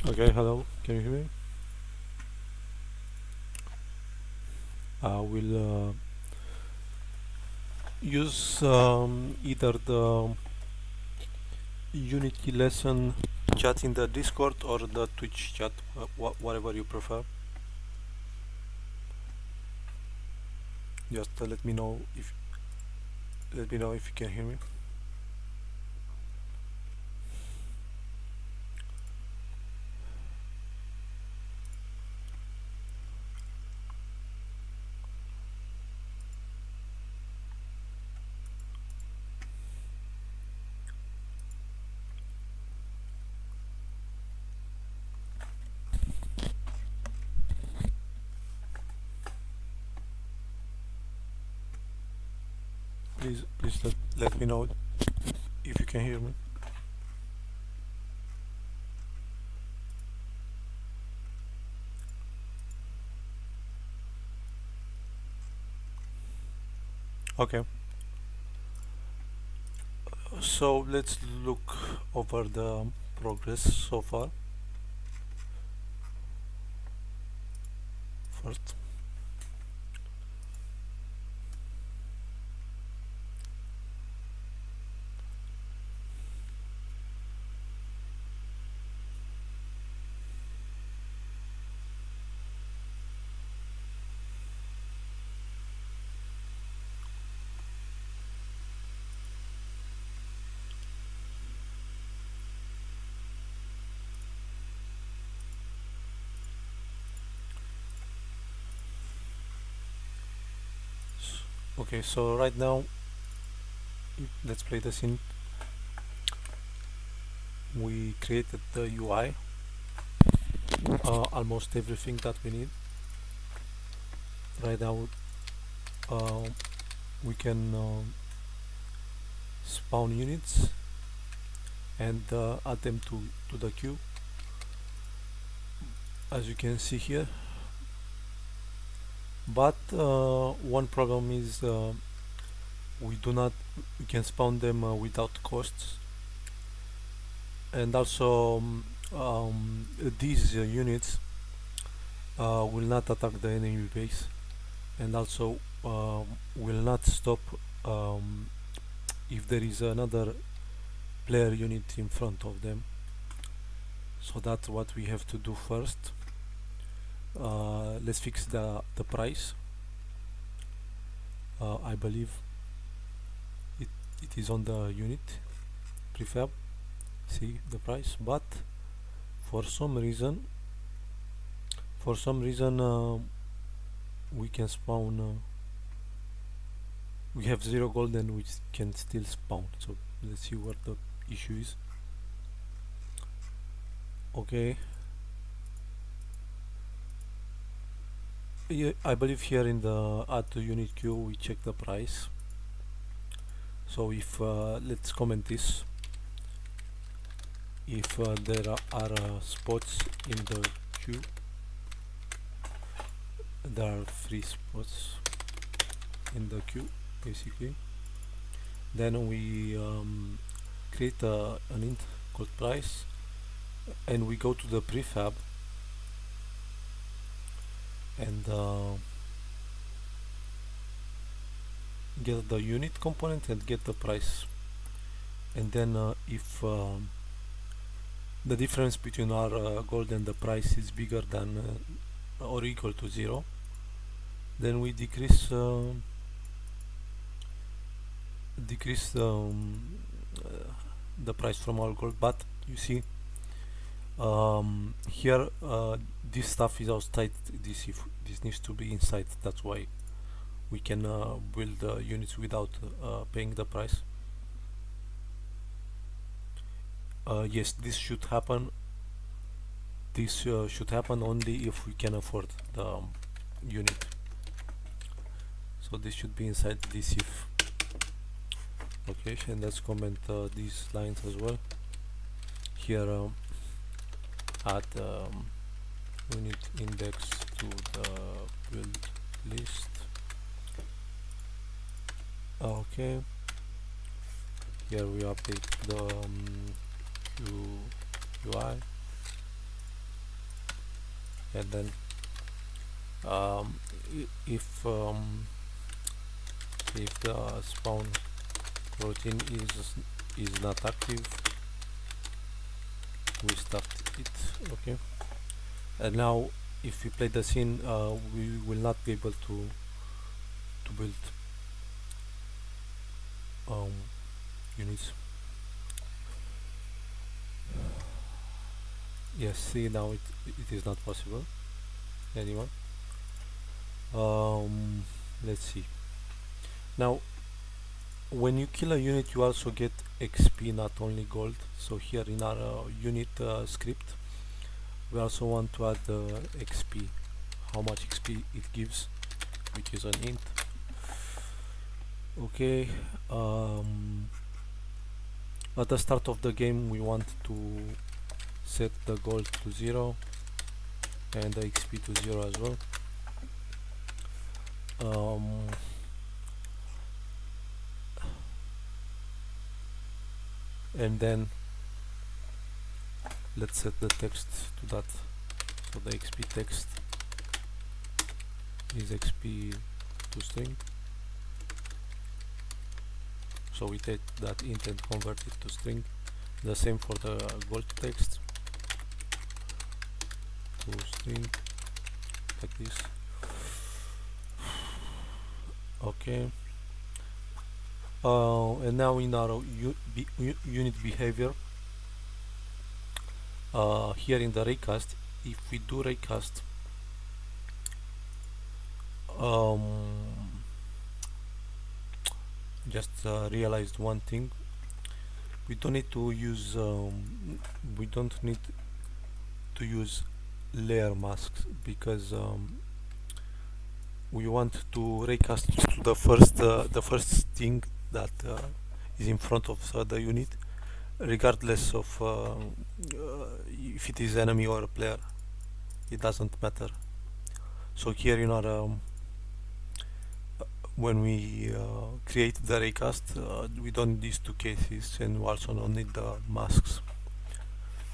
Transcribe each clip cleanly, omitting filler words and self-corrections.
Okay, hello, can you hear me? We'll use either the Unity lesson chat in the Discord or the Twitch chat, whatever you prefer. Just let me know if you can hear me. Please let me know if you can hear me. Okay, so let's look over the progress so far first. Okay, so right now let's play the scene. We created the UI, almost everything that we need. Right now uh, we can spawn units and add them to the queue, as you can see here. But one problem is we do not we can spawn them without costs, and also these units will not attack the enemy base, and also will not stop um, if there is another player unit in front of them. So that's what we have to do first. Let's fix the price. I believe it, it is on the unit prefab. See the price, but for some reason we can spawn we have 0 gold and we can still spawn. So let's see what the issue is. Okay, yeah, I believe here in the add to unit queue we check the price. So if let's comment this, if there are spots in the queue, there are free spots in the queue basically, then we create an int called price, and we go to the prefab and get the unit component and get the price. And then if the difference between our gold and the price is bigger than or equal to 0, then we decrease uh, the price from our gold. But you see here this stuff is outside. This needs to be inside. That's why we can build units without paying the price. Yes, this should happen. This should happen only if we can afford the unit. So this should be inside this if. Okay, and let's comment these lines as well. Here add unit index to the build list. Okay, here we update the UI. and then um, if the spawn routine is not active, we start it. Okay, and now if we play the scene, we will not be able to build um, units. Yes, see, now it is not possible. Anyone? Let's see. Now, when you kill a unit, you also get XP, not only gold. So here in our unit script, we also want to add the XP, how much XP it gives, which is an int. Okay. At the start of the game, we want to set the gold to 0 and the XP to 0 as well. And then let's set the text to that. So the XP text is XP to string. So we take that int and convert it to string. The same for the gold text, to string, like this. Okay. And now in our unit behavior, here in the raycast, if we do raycast, just realized one thing. We don't need to use layer masks, because we want to raycast to the first thing that is in front of the unit, regardless of if it is enemy or a player. It doesn't matter. So here in our when we create the raycast, we don't need these two cases, and we also don't need the masks.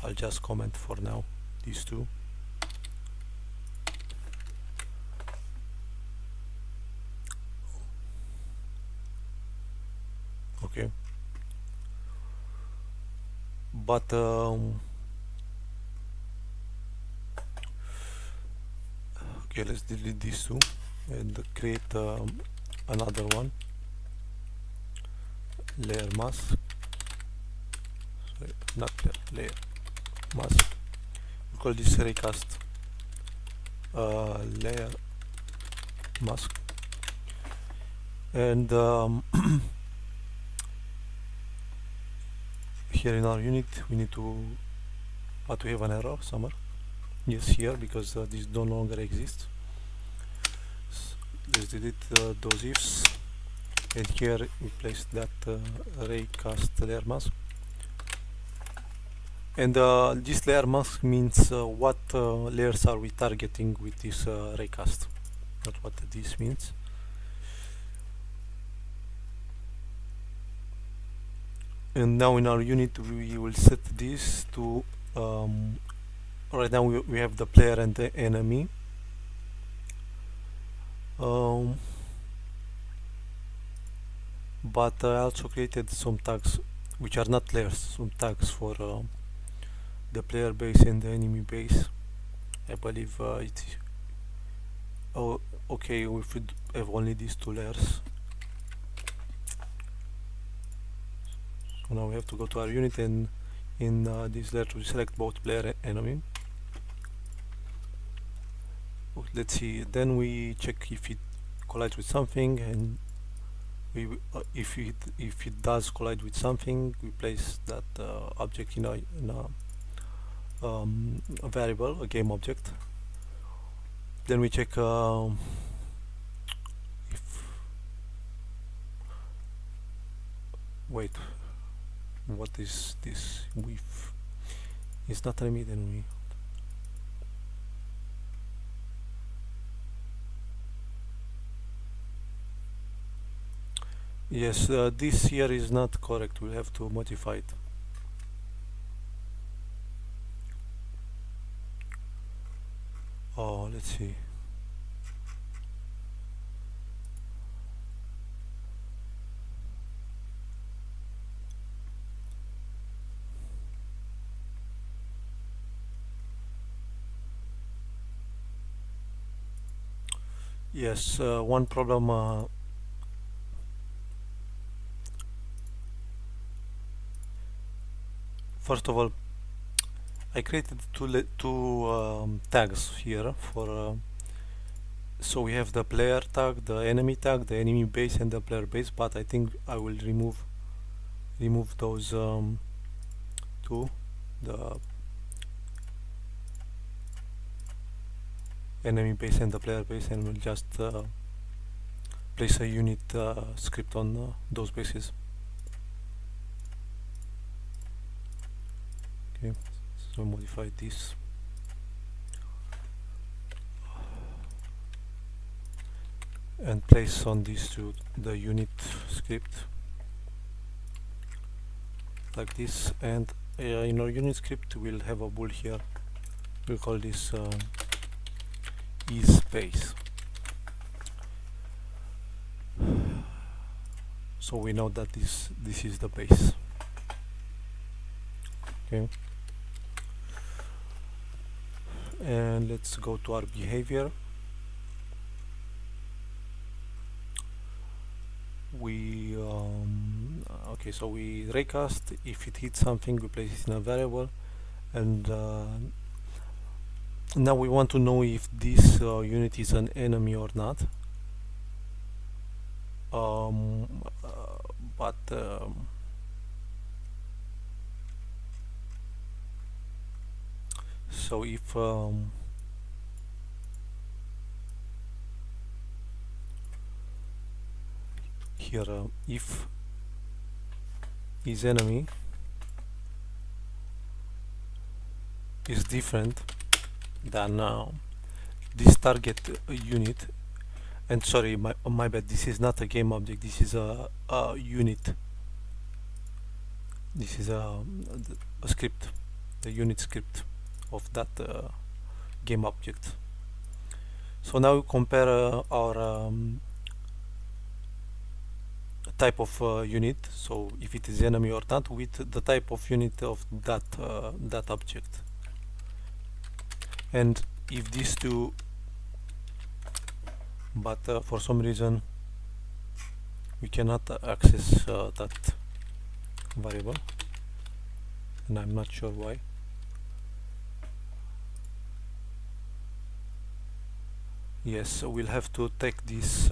I'll just comment for now these two. Okay, but okay, let's delete these two and create another one, layer mask. Sorry, not layer mask. We call this raycast layer mask, and here in our unit we need to we have an error somewhere. Yes, here, because this no longer exists. Let's delete those ifs, and here we place that raycast layer mask. And this layer mask means what layers are we targeting with this raycast, not what this means. And now in our unit we will set this to right now we have the player and the enemy. But I also created some tags which are not layers, some tags for the player base and the enemy base. I believe it's okay if we have only these two layers. So now we have to go to our unit, and in this layer we select both player and enemy. Let's see, then we check if it collides with something, and we if it does collide with something, we place that object in a variable, a game object. Then we check if wait, what is this with? It's not enemy, then we yes, this here is not correct. We'll have to modify it. Yes, one problem. First of all, I created two tags here for. So we have the player tag, the enemy base, and the player base. But I think I will remove those two, the enemy base and the player base, and we'll just place a unit script on those bases. Okay, so modify this. And place on these two the unit script like this, and in our unit script we'll have a bool here. We'll call this is space, so we know that this is the base. Okay, and let's go to our behavior. We okay, so we raycast. If it hits something, we place it in a variable, and now we want to know if this unit is an enemy or not. But so if here if his enemy is different than this target unit, and sorry, my bad, this is not a game object, this is a unit, this is a script, the unit script of that game object. So now we compare our type of unit, so if it is enemy or not, with the type of unit of that object. And if these two, but for some reason we cannot access that variable, and I'm not sure why. Yes, so we'll have to take this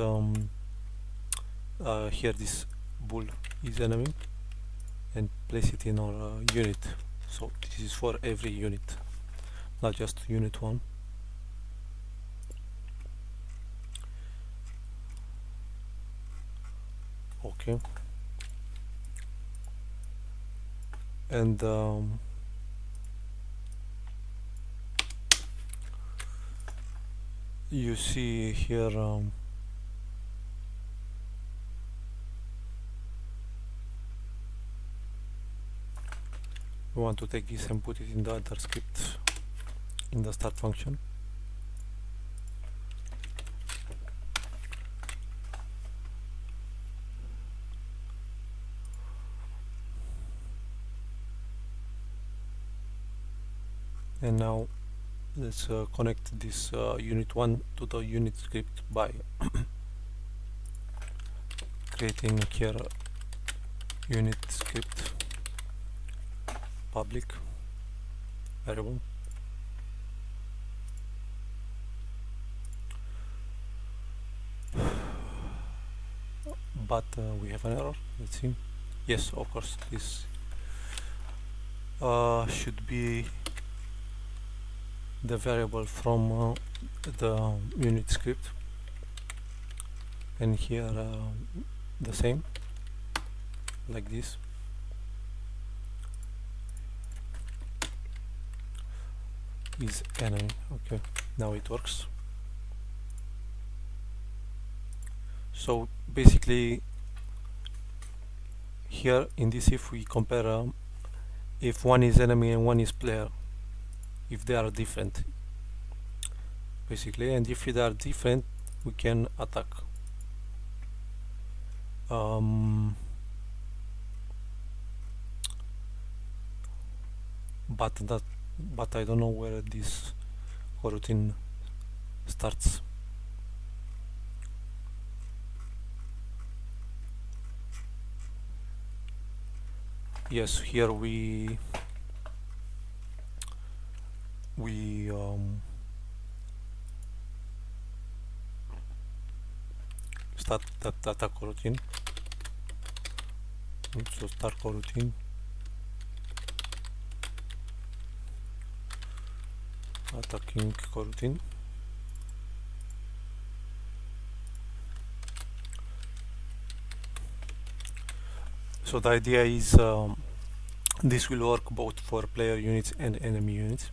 here, this bool is enemy, and place it in our unit. So this is for every unit, not just unit 1. Okay, and you see here we want to take this and put it in the other script, in the start function. And now let's connect this unit 1 to the unit script by creating here unit script public variable. But we have an error. Let's see. Yes, of course, this should be the variable from the unit script, and here the same, like this. Is enemy. Okay, now it works. So basically here in this, if we compare if one is enemy and one is player, if they are different basically, and if they are different we can attack. But I don't know where this routine starts. yes, here we start that attack routine. So start routine, attacking routine. So the idea is this will work both for player units and enemy units.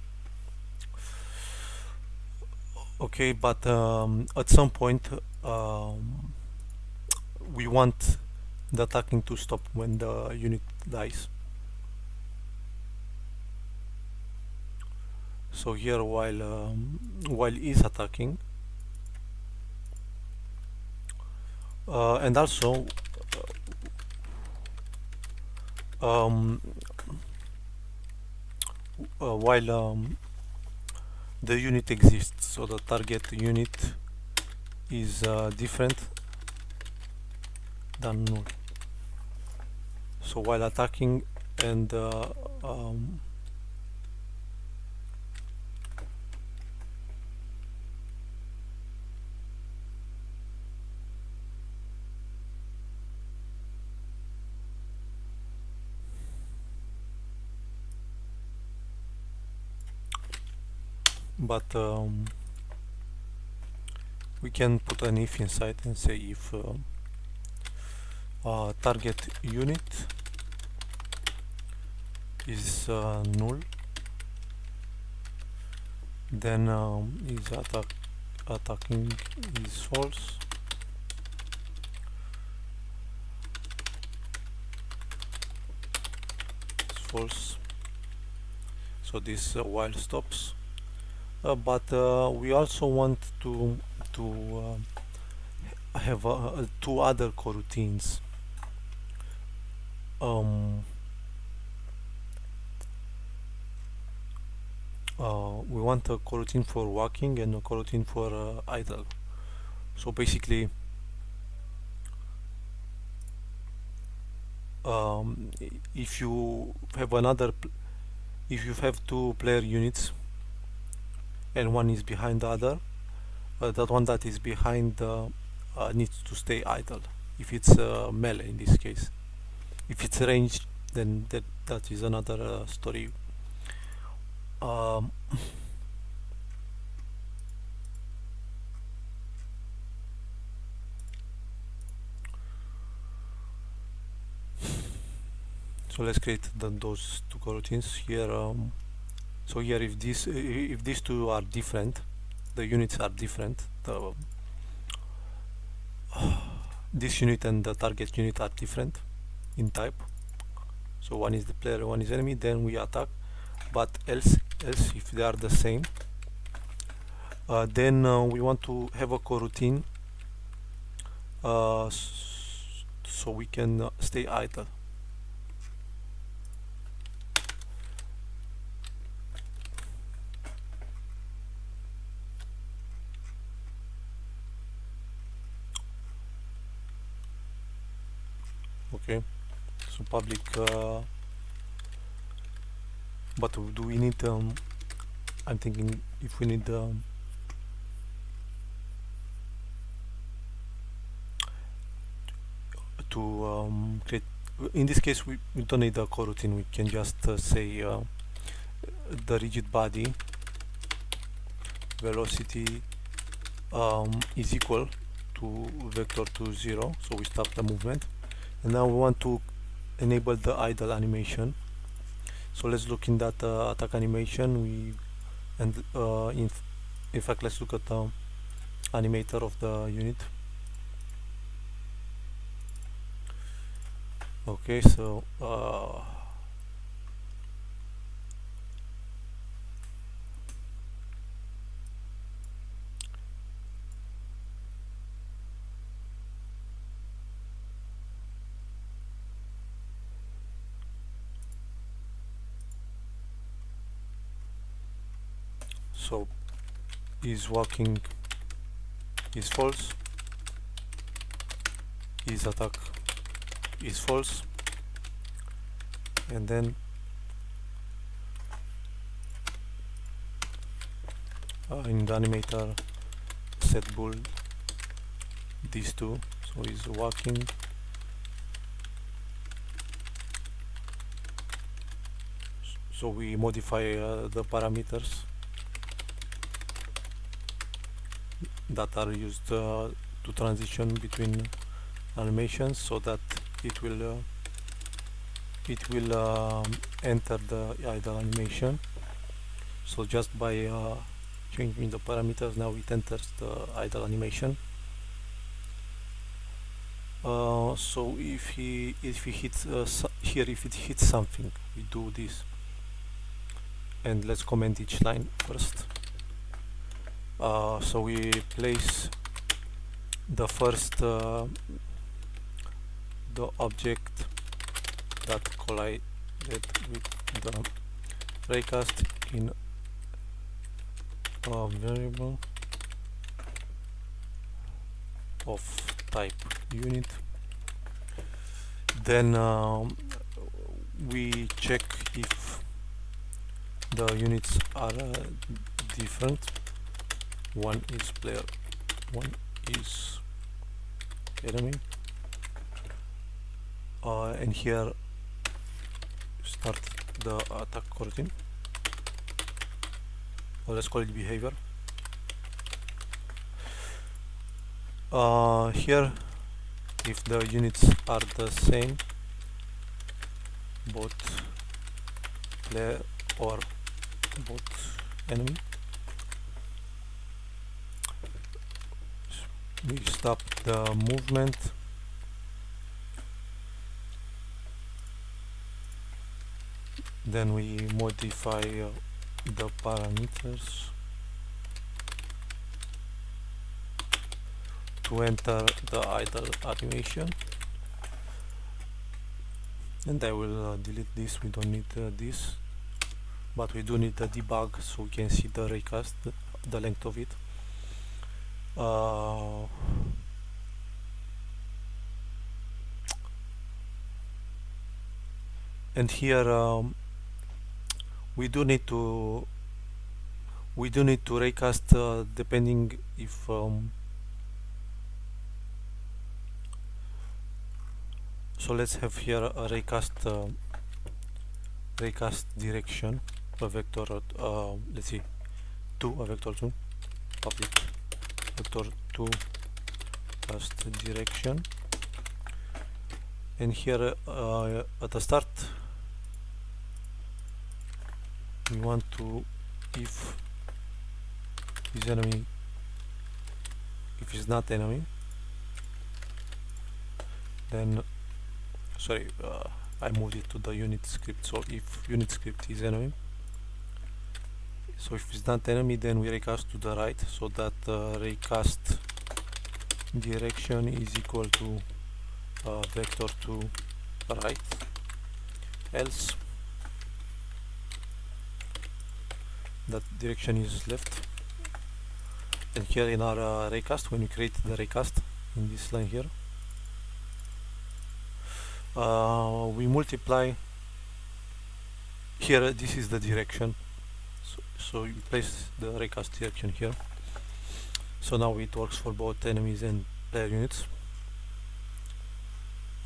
Okay, but at some point we want the attacking to stop when the unit dies. So here while is attacking, and also um, while the unit exists, so the target unit is different than null. So while attacking and um, but we can put an if inside and say if target unit is null, then is attacking is false. It's false. So this while stops. But we also want to have two other coroutines. We want a coroutine for walking and a coroutine for idle. So basically, if you have if you have two player units and one is behind the other, that one that is behind needs to stay idle. If it's melee in this case, if it's ranged, then that is another story. Um, so let's create those two coroutines here. So here, if these two are different, the units are different. This unit and the target unit are different in type. So one is the player, one is enemy. Then we attack. But else if they are the same, then we want to have a coroutine so we can stay idle. Okay, so public but do we need I'm thinking if we need to create, in this case we don't need a coroutine, we can just say the rigid body velocity is equal to vector to 0, so we stop the movement. And now we want to enable the idle animation. So let's look in that attack animation. In fact, let's look at the animator of the unit. Okay, so so is walking is false, is attack is false, and then in the animator set bool these two, so it's walking. So we modify the parameters that are used to transition between animations, so that it will enter the idle animation. So just by changing the parameters, now it enters the idle animation. So if he hits here, if it hits something, we do this, and let's comment each line first. So we place the first the object that collided with the raycast in a variable of type unit. Then we check if the units are different. One is player, one is enemy, and here start the attack routine, or let's call it behavior. Here, if the units are the same, both player or both enemy, we stop the movement. Then we modify the parameters to enter the idle animation, and I will delete this. We don't need this, but we do need the debug so we can see the raycast, the length of it. And here we do need to raycast depending if so let's have here a raycast direction, a vector let's see, a vector 2 public vector 2 cast direction, and here at the start we want to, if is enemy, if it's not enemy, then sorry, I moved it to the unit script. So if unit script is enemy, so if it's not enemy, then we raycast to the right, so that raycast direction is equal to vector to right. Else that direction is left. And here in our raycast, when we create the raycast in this line here, we multiply here. This is the direction, so you place the raycast direction here. So now it works for both enemies and player units.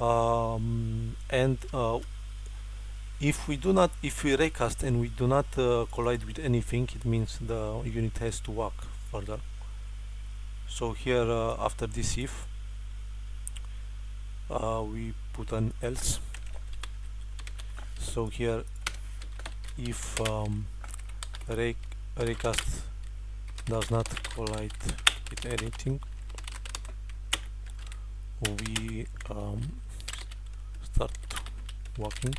And if we raycast and we do not collide with anything, it means the unit has to walk further. So here after this if, we put an else. So here if raycast does not collide with anything, we start walking.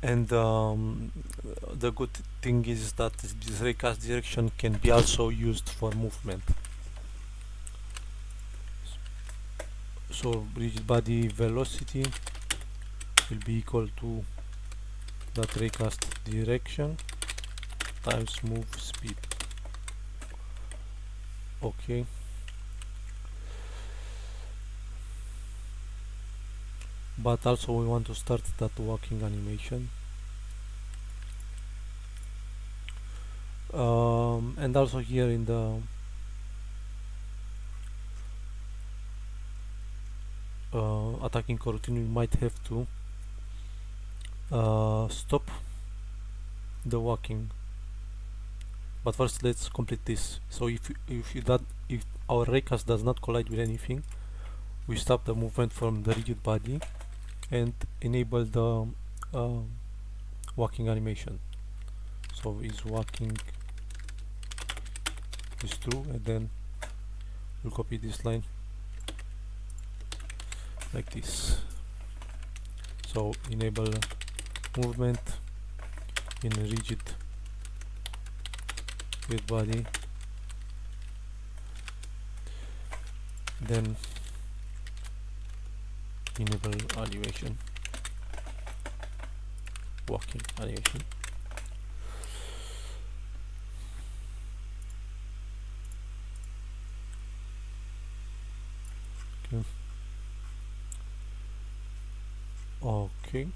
And the good thing is that this raycast direction can be also used for movement. So rigid body velocity will be equal to that raycast direction times move speed. Okay. But also we want to start that walking animation. And also here in the attacking coroutine we might have to stop the walking. But first let's complete this. So if our raycast does not collide with anything, we stop the movement from the rigid body and enable the uh, walking animation. So is walking is true, and then we'll copy this line like this. So enable movement in a rigid with body, then enable animation, walking animation. Okay. Okay.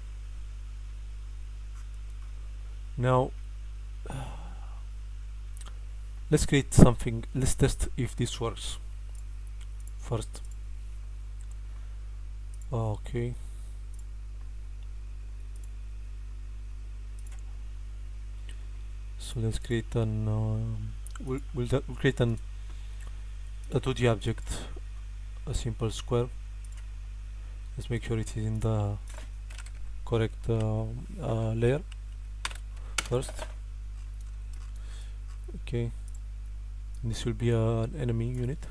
Now let's create something. Let's test if this works first. Okay. So let's create an we'll create a 2D object, a simple square. Let's make sure it is in the correct layer first. Okay, this will be an enemy unit,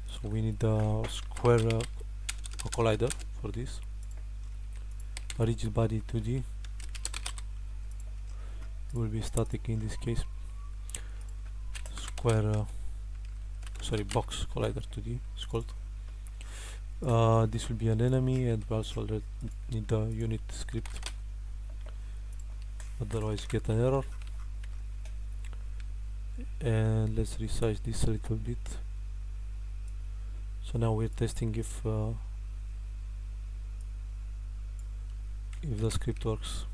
so we need a square collider for this. A rigid body 2D will be static in this case. Square sorry, box collider 2D is called. This will be an enemy, and we also need the unit script, otherwise get an error. And let's resize this a little bit. So now we're testing if the script works.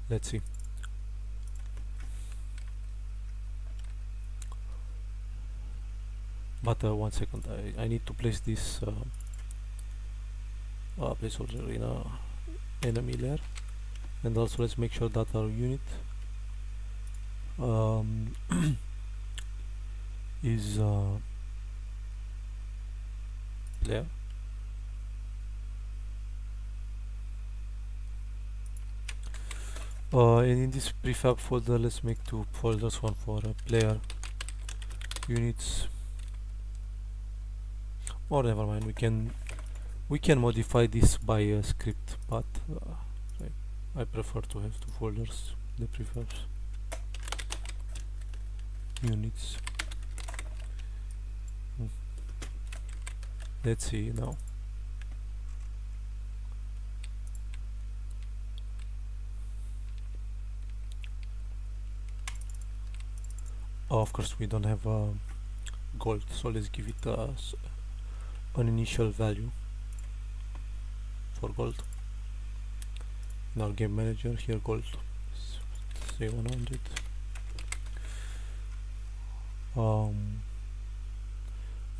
Let's see. But one second, I need to place this placeholder in a enemy layer, and also let's make sure that our unit is player. And in this prefab folder, let's make two folders: one for player units. Or never mind, we can modify this by a script, but I prefer to have two folders, the prefabs. Units. Let's see now. Oh, of course we don't have gold, so let's give it an initial value for gold. In our game manager here, gold, say 100.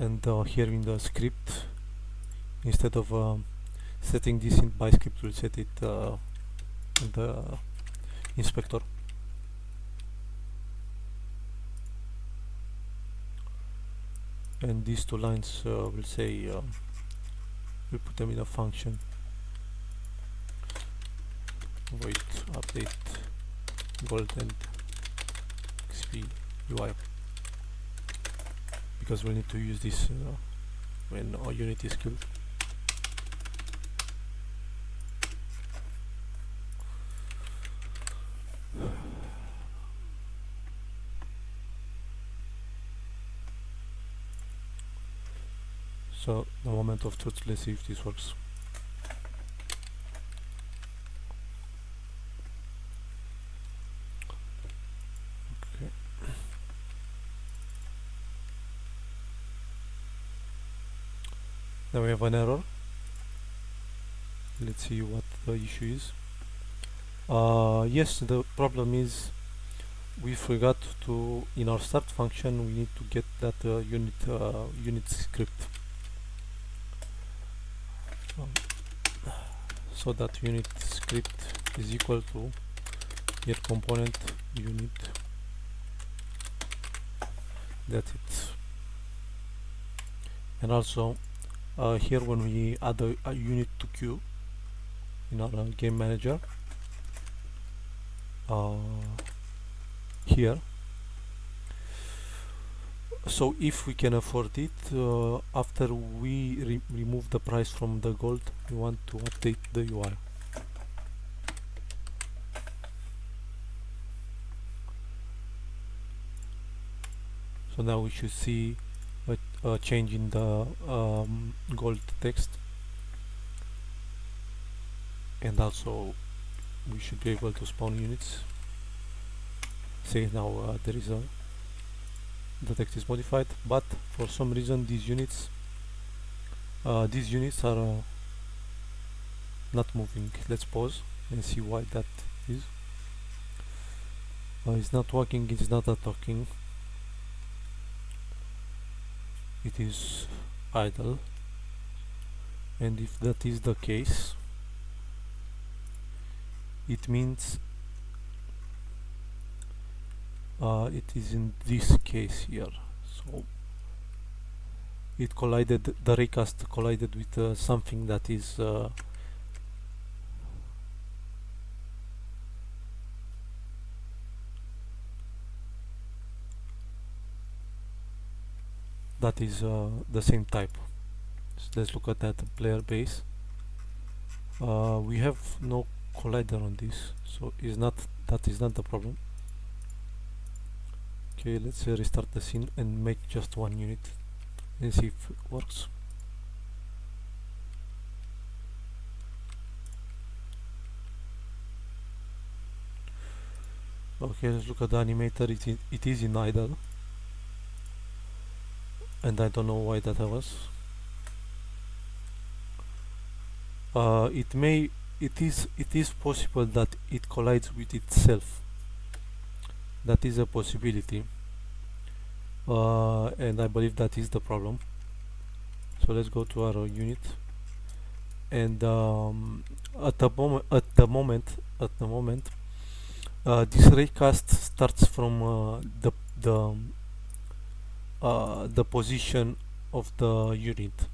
And here in the script, instead of setting this in by script, we'll set it in the inspector. And these two lines will say we'll put them in a function void update gold and XP UI, because we'll need to use this when our unit is killed. So the moment of truth, let's see if this works. Okay. Now we have an error. Let's see what the issue is. Yes, the problem is we forgot to, in our start function, we need to get that unit script. Um, so that unit script is equal to get component unit. That's it. And also here when we add a unit to queue in our game manager, here, so if we can afford it, after we remove the price from the gold, we want to update the UI. So now we should see a change in the gold text, and also we should be able to spawn units. See, now there is the text is modified, but for some reason these units are not moving. Let's pause and see why that is. It's not working, it's not talking, it is idle. And if that is the case, it means it is in this case here. So it collided, the raycast collided with something that is the same type. So let's look at that player base. We have no collider on this, so that is not the problem. Okay, let's restart the scene and make just one unit and see if it works. Okay, let's look at the animator. It is in idle, and I don't know why that was. It is possible that it collides with itself. That is a possibility, and I believe that is the problem. So let's go to our unit, and at the moment, this raycast starts from the position of the unit,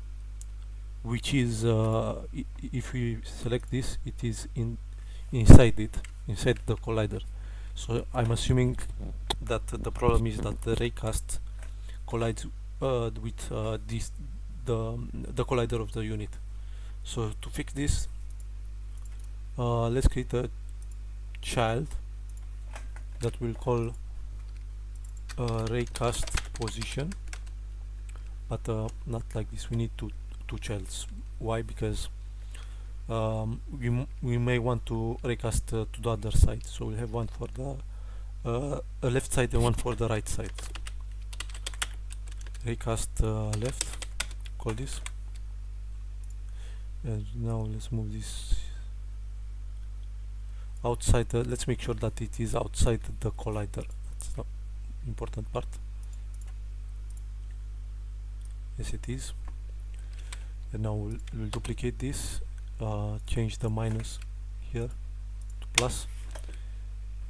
which is if we select this, it is inside the collider. So I'm assuming that the problem is that the raycast collides with the collider of the unit. So to fix this, let's create a child that we'll call raycast position, but not like this. We need two childs. Why? Because we may want to raycast to the other side, so we'll have one for the left side and one for the right side. Raycast left, call this, and now let's move this outside. Let's make sure that it is outside the collider. That's the important part. Yes, it is. And now we'll duplicate this, change the minus here to plus,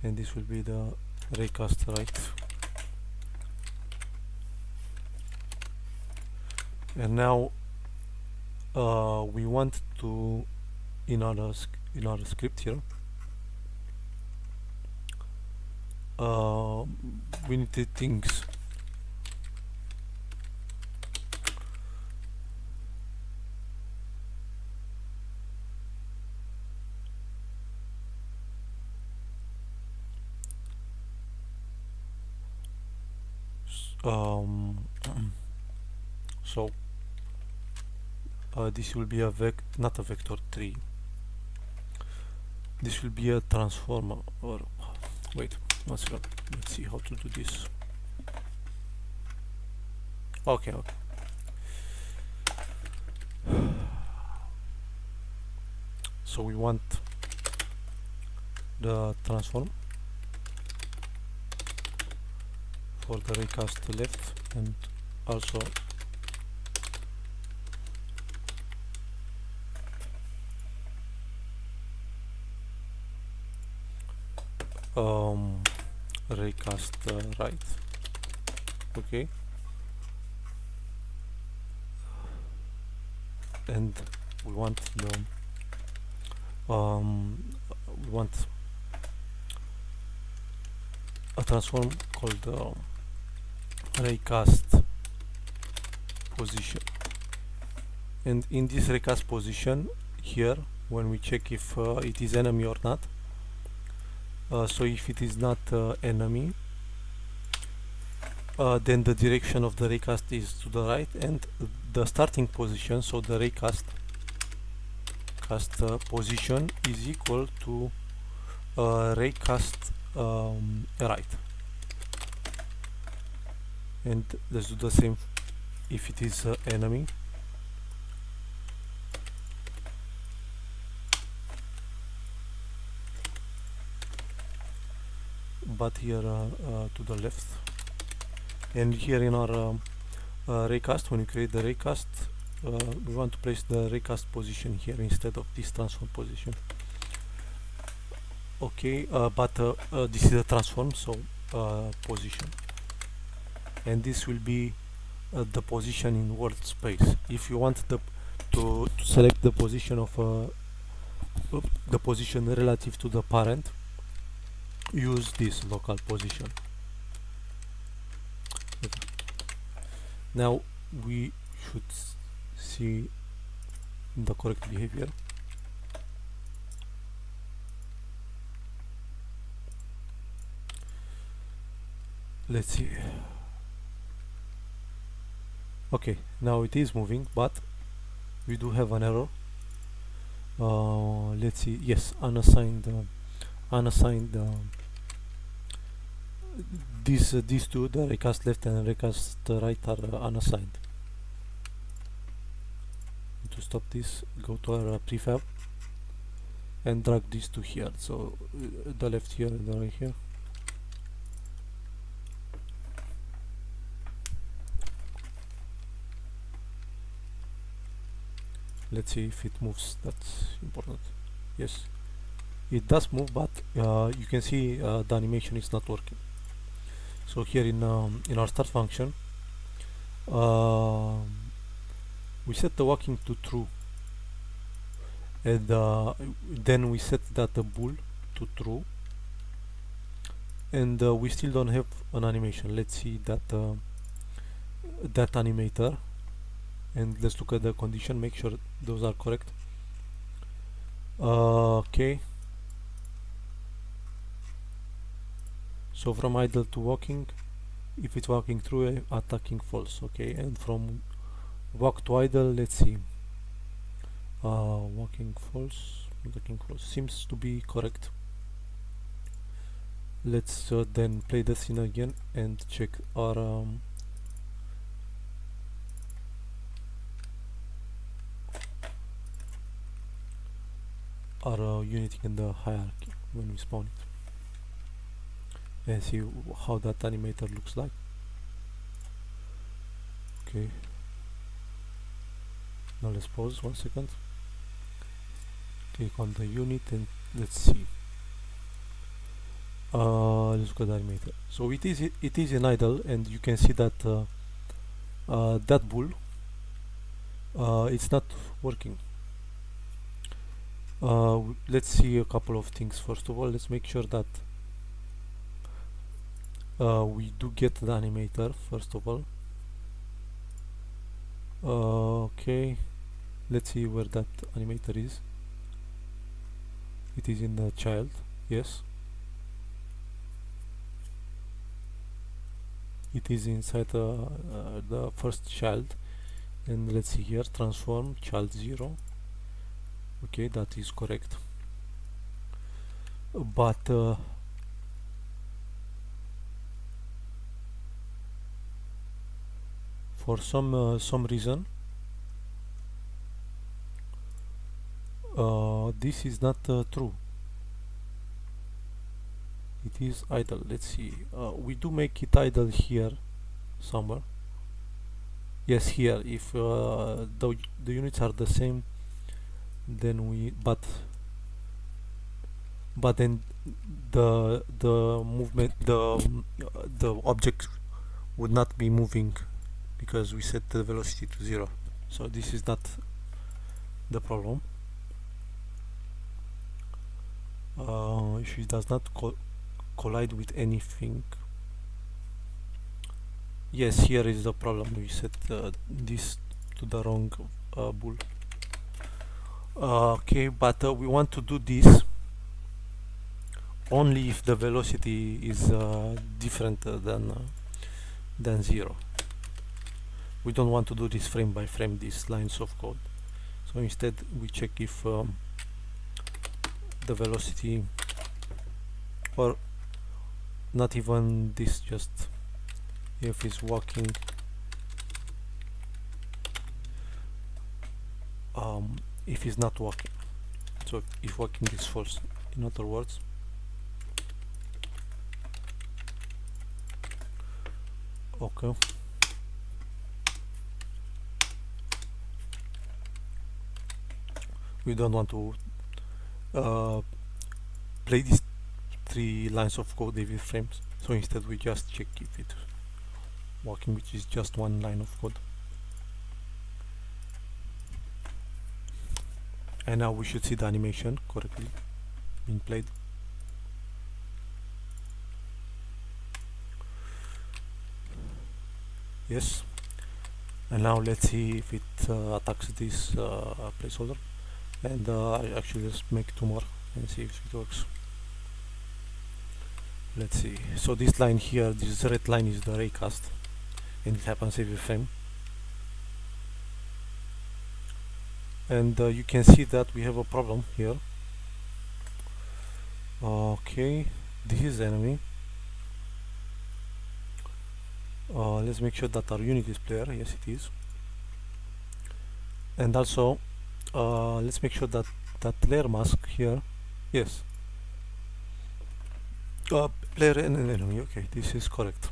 and this will be the raycast right. And now we want to, in our script here, we need the things. So this will be not a vector 3. This will be a transformer, or wait, let's see how to do this. Okay. so we want the transform for the raycast left, and also raycast right. Okay, and we want we want a transform called raycast position, and in this raycast position here, when we check if it is enemy or not, so if it is not enemy, then the direction of the raycast is to the right, and the starting position, so the raycast position is equal to raycast right. And let's do the same if it is enemy. But here to the left, and here in our raycast, when you create the raycast, we want to place the raycast position here instead of this transform position. Okay, but this is a transform, so position, and this will be the position in world space. If you want to select the position of the position relative to the parent, use this local position. Okay. Now we should see the correct behavior. Let's see. Okay, now it is moving, but we do have an error. Let's see. Yes, unassigned these two, the raycast left and raycast right, are unassigned. To stop this, go to our prefab and drag these two here, so the left here and the right here. Let's see if it moves. That's important. Yes, it does move, but you can see the animation is not working. So here in our start function, we set the walking to true, and then we set that the bool to true, and we still don't have an animation. Let's see that that animator, and let's look at the condition, make sure those are correct. Okay, so from idle to walking, if it's walking through, attacking false. Okay, and from walk to idle, let's see, walking false, attacking false seems to be correct. Let's then play the scene again and check our unit in the hierarchy when we spawn it, and see how that animator looks like. Okay, now let's pause 1 second, click on the unit, and let's see. Let's look at the animator. So it is in idle, and you can see that that bool it's not working. Let's see a couple of things. First of all, let's make sure that we do get the animator first of all. Okay, let's see where that animator is. It is in the child. Yes, it is inside the first child, and let's see here, transform child 0. Okay, that is correct, but for some reason this is not true. It is idle. Let's see. We do make it idle here somewhere. Yes, here. If the units are the same, then we but then the movement the object would not be moving because we set the velocity to 0. So this is not the problem. If it does not collide with anything. Yes, here is the problem. We set this to the wrong bool. Okay, but we want to do this only if the velocity is different than 0. We don't want to do this frame by frame, these lines of code. So instead we check if the velocity, or not even this, just if it's walking, if it's not walking. So if walking is false, in other words. Okay. We don't want to play these 3 lines of code every frames, so instead we just check if it's walking, which is just 1 line of code. And now we should see the animation correctly being played. Yes. And now let's see if it attacks this placeholder. And actually let's make 2 more and see if it works. Let's see. So this line here, this red line, is the raycast, and it happens every frame. And you can see that we have a problem here. Okay, this is enemy. Let's make sure that our unit is player. Yes, it is. And also let's make sure that that layer mask here, yes, player and an enemy. Okay, this is correct.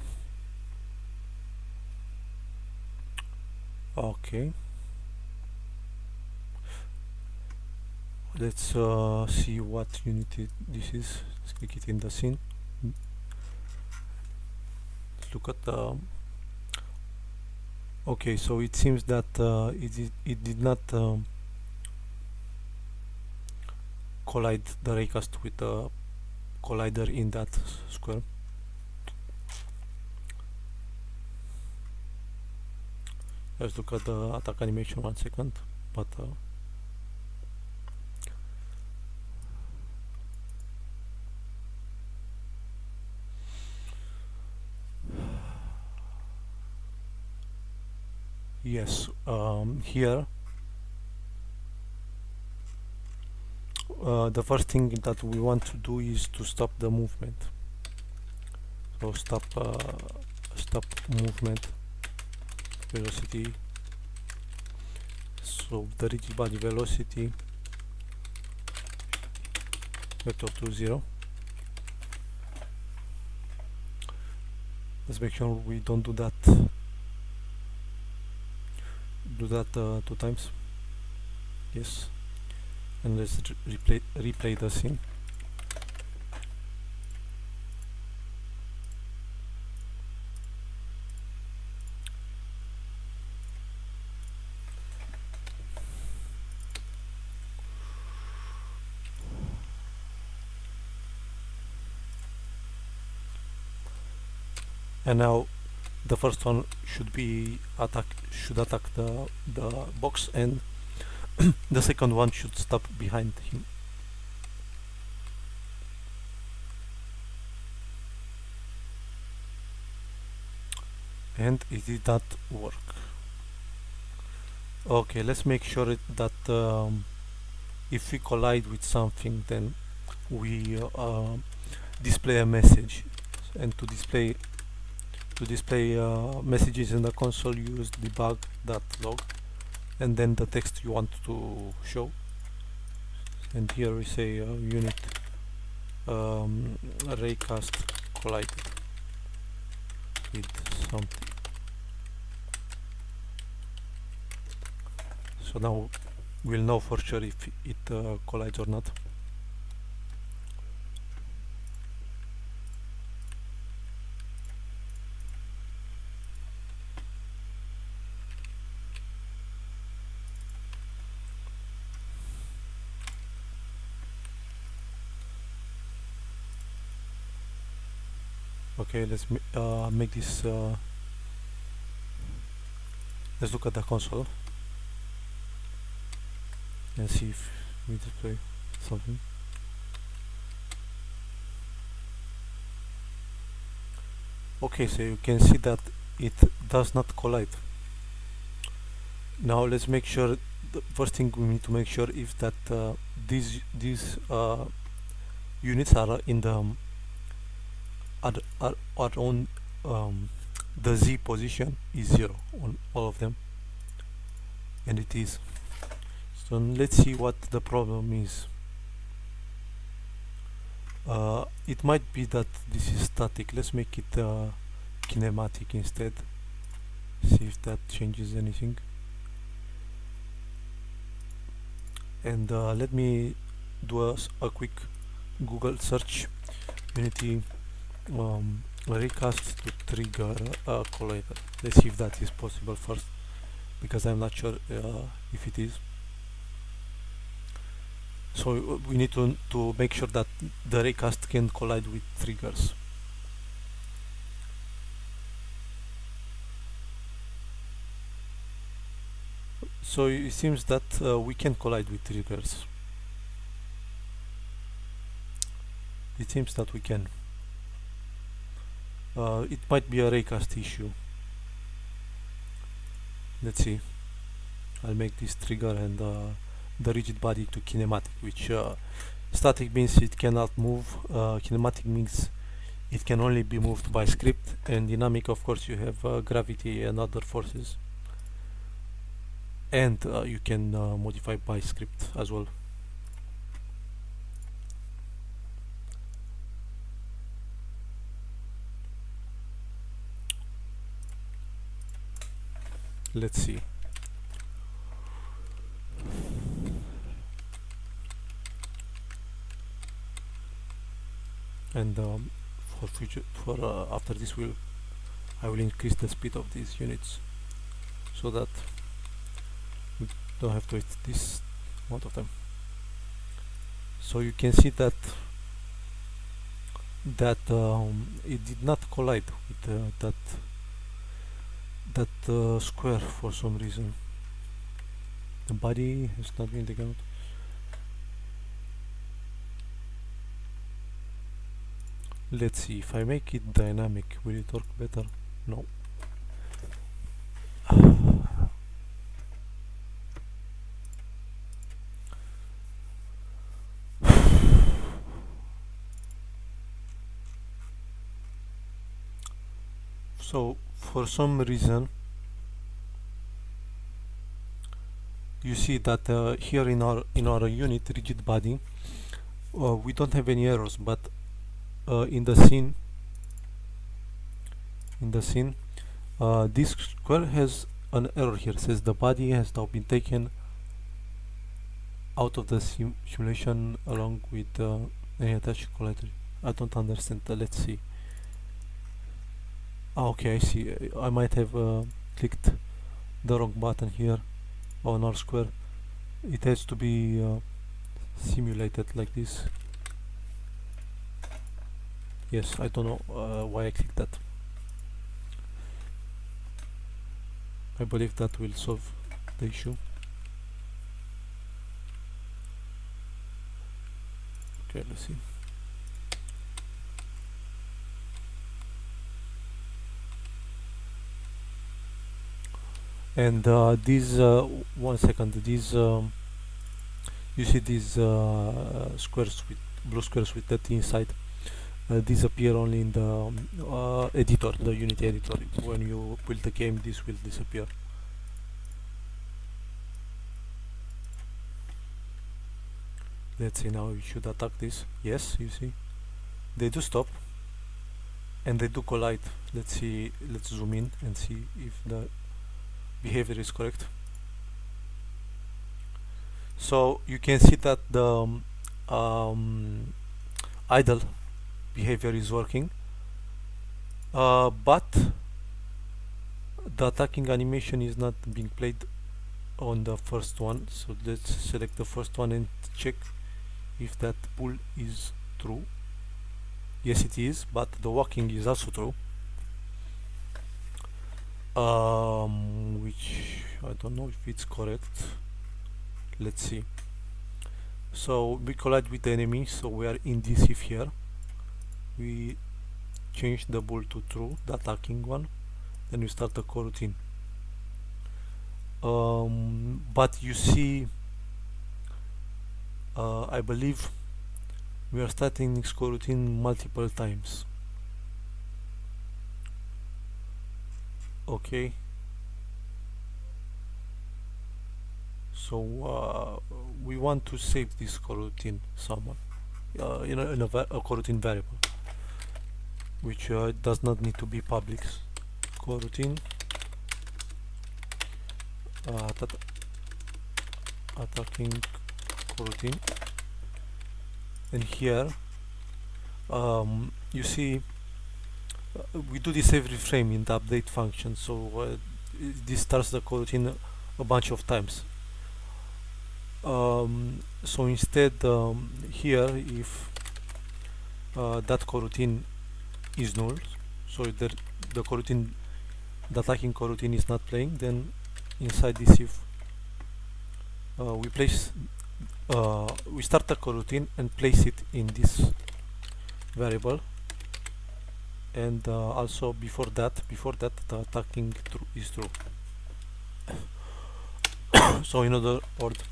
Okay, let's see what unit this is. Let's click it in the scene. Let's look at the okay, so it seems that it did not collide the raycast with the collider in that square. Let's look at the attack animation 1 second. But yes, here the first thing that we want to do is to stop the movement. So stop movement velocity. So the rigid body velocity vector to 0. Let's make sure we don't do that. Do that 2 times. Yes. And let's replay the scene. And now the first one should attack the box, and the second one should stop behind him. And it did not work. Okay, let's make sure that if we collide with something, then we display a message. And to display messages in the console, use debug.log and then the text you want to show. and here we say unit raycast collided with something. So now we'll know for sure if it collides or not. Okay, let's make this. Let's look at the console and see if we display something. Okay, so you can see that it does not collide. Now let's make sure. The first thing we need to make sure is that these units are in the are on the Z position is 0 on all of them, and it is. So let's see what the problem is. It might be that this is static. Let's make it kinematic instead. See if that changes anything. And let me do a quick Google search. Unity raycast to trigger collider. Let's see if that is possible first, because I'm not sure if it is. So we need to make sure that the raycast can collide with triggers. So it seems that we can collide with triggers. It seems that we can. It might be a raycast issue. Let's see. I'll make this trigger and the rigid body to kinematic, which static means it cannot move, kinematic means it can only be moved by script, and dynamic, of course, you have gravity and other forces, and you can modify by script as well. Let's see. And for future, after this, I will increase the speed of these units so that we don't have to wait this amount of time. So you can see that it did not collide with that square for some reason. The body has not been taken out. Let's see, if I make it dynamic, will it work better? No. So for some reason you see that here in our unit rigid body we don't have any errors, but in the scene this square has an error here. It says the body has now been taken out of the simulation along with any attached collider. I don't understand. Let's see. Okay, I see. I might have clicked the wrong button here on our square. It has to be simulated like this. Yes, I don't know why I clicked that. I believe that will solve the issue. Okay, let's see. And these 1 second, these you see these squares with blue squares with that inside disappear only in the editor, the Unity editor. When you build the game, this will disappear. Let's see, now we should attack this. Yes, you see, they do stop and they do collide. Let's see, let's zoom in and see if the behavior is correct. So you can see that the idle behavior is working, but the attacking animation is not being played on the first one. So let's select the first one and check if that pull is true. Yes, it is, but the walking is also true, which I don't know if it's correct. Let's see. So we collide with the enemy, so we are indecisive here. We change the bull to true, the attacking one, then we start the coroutine. But you see, I believe we are starting this coroutine multiple times. Okay, so we want to save this coroutine somewhere in a coroutine variable, which does not need to be public. Coroutine attacking coroutine, and here you see we do this every frame in the update function, so this starts the coroutine a bunch of times. So instead, here, if that coroutine is null, so the coroutine, the attacking coroutine is not playing, then inside this if we start the coroutine and place it in this variable, and also before that the attacking is true. So in other words,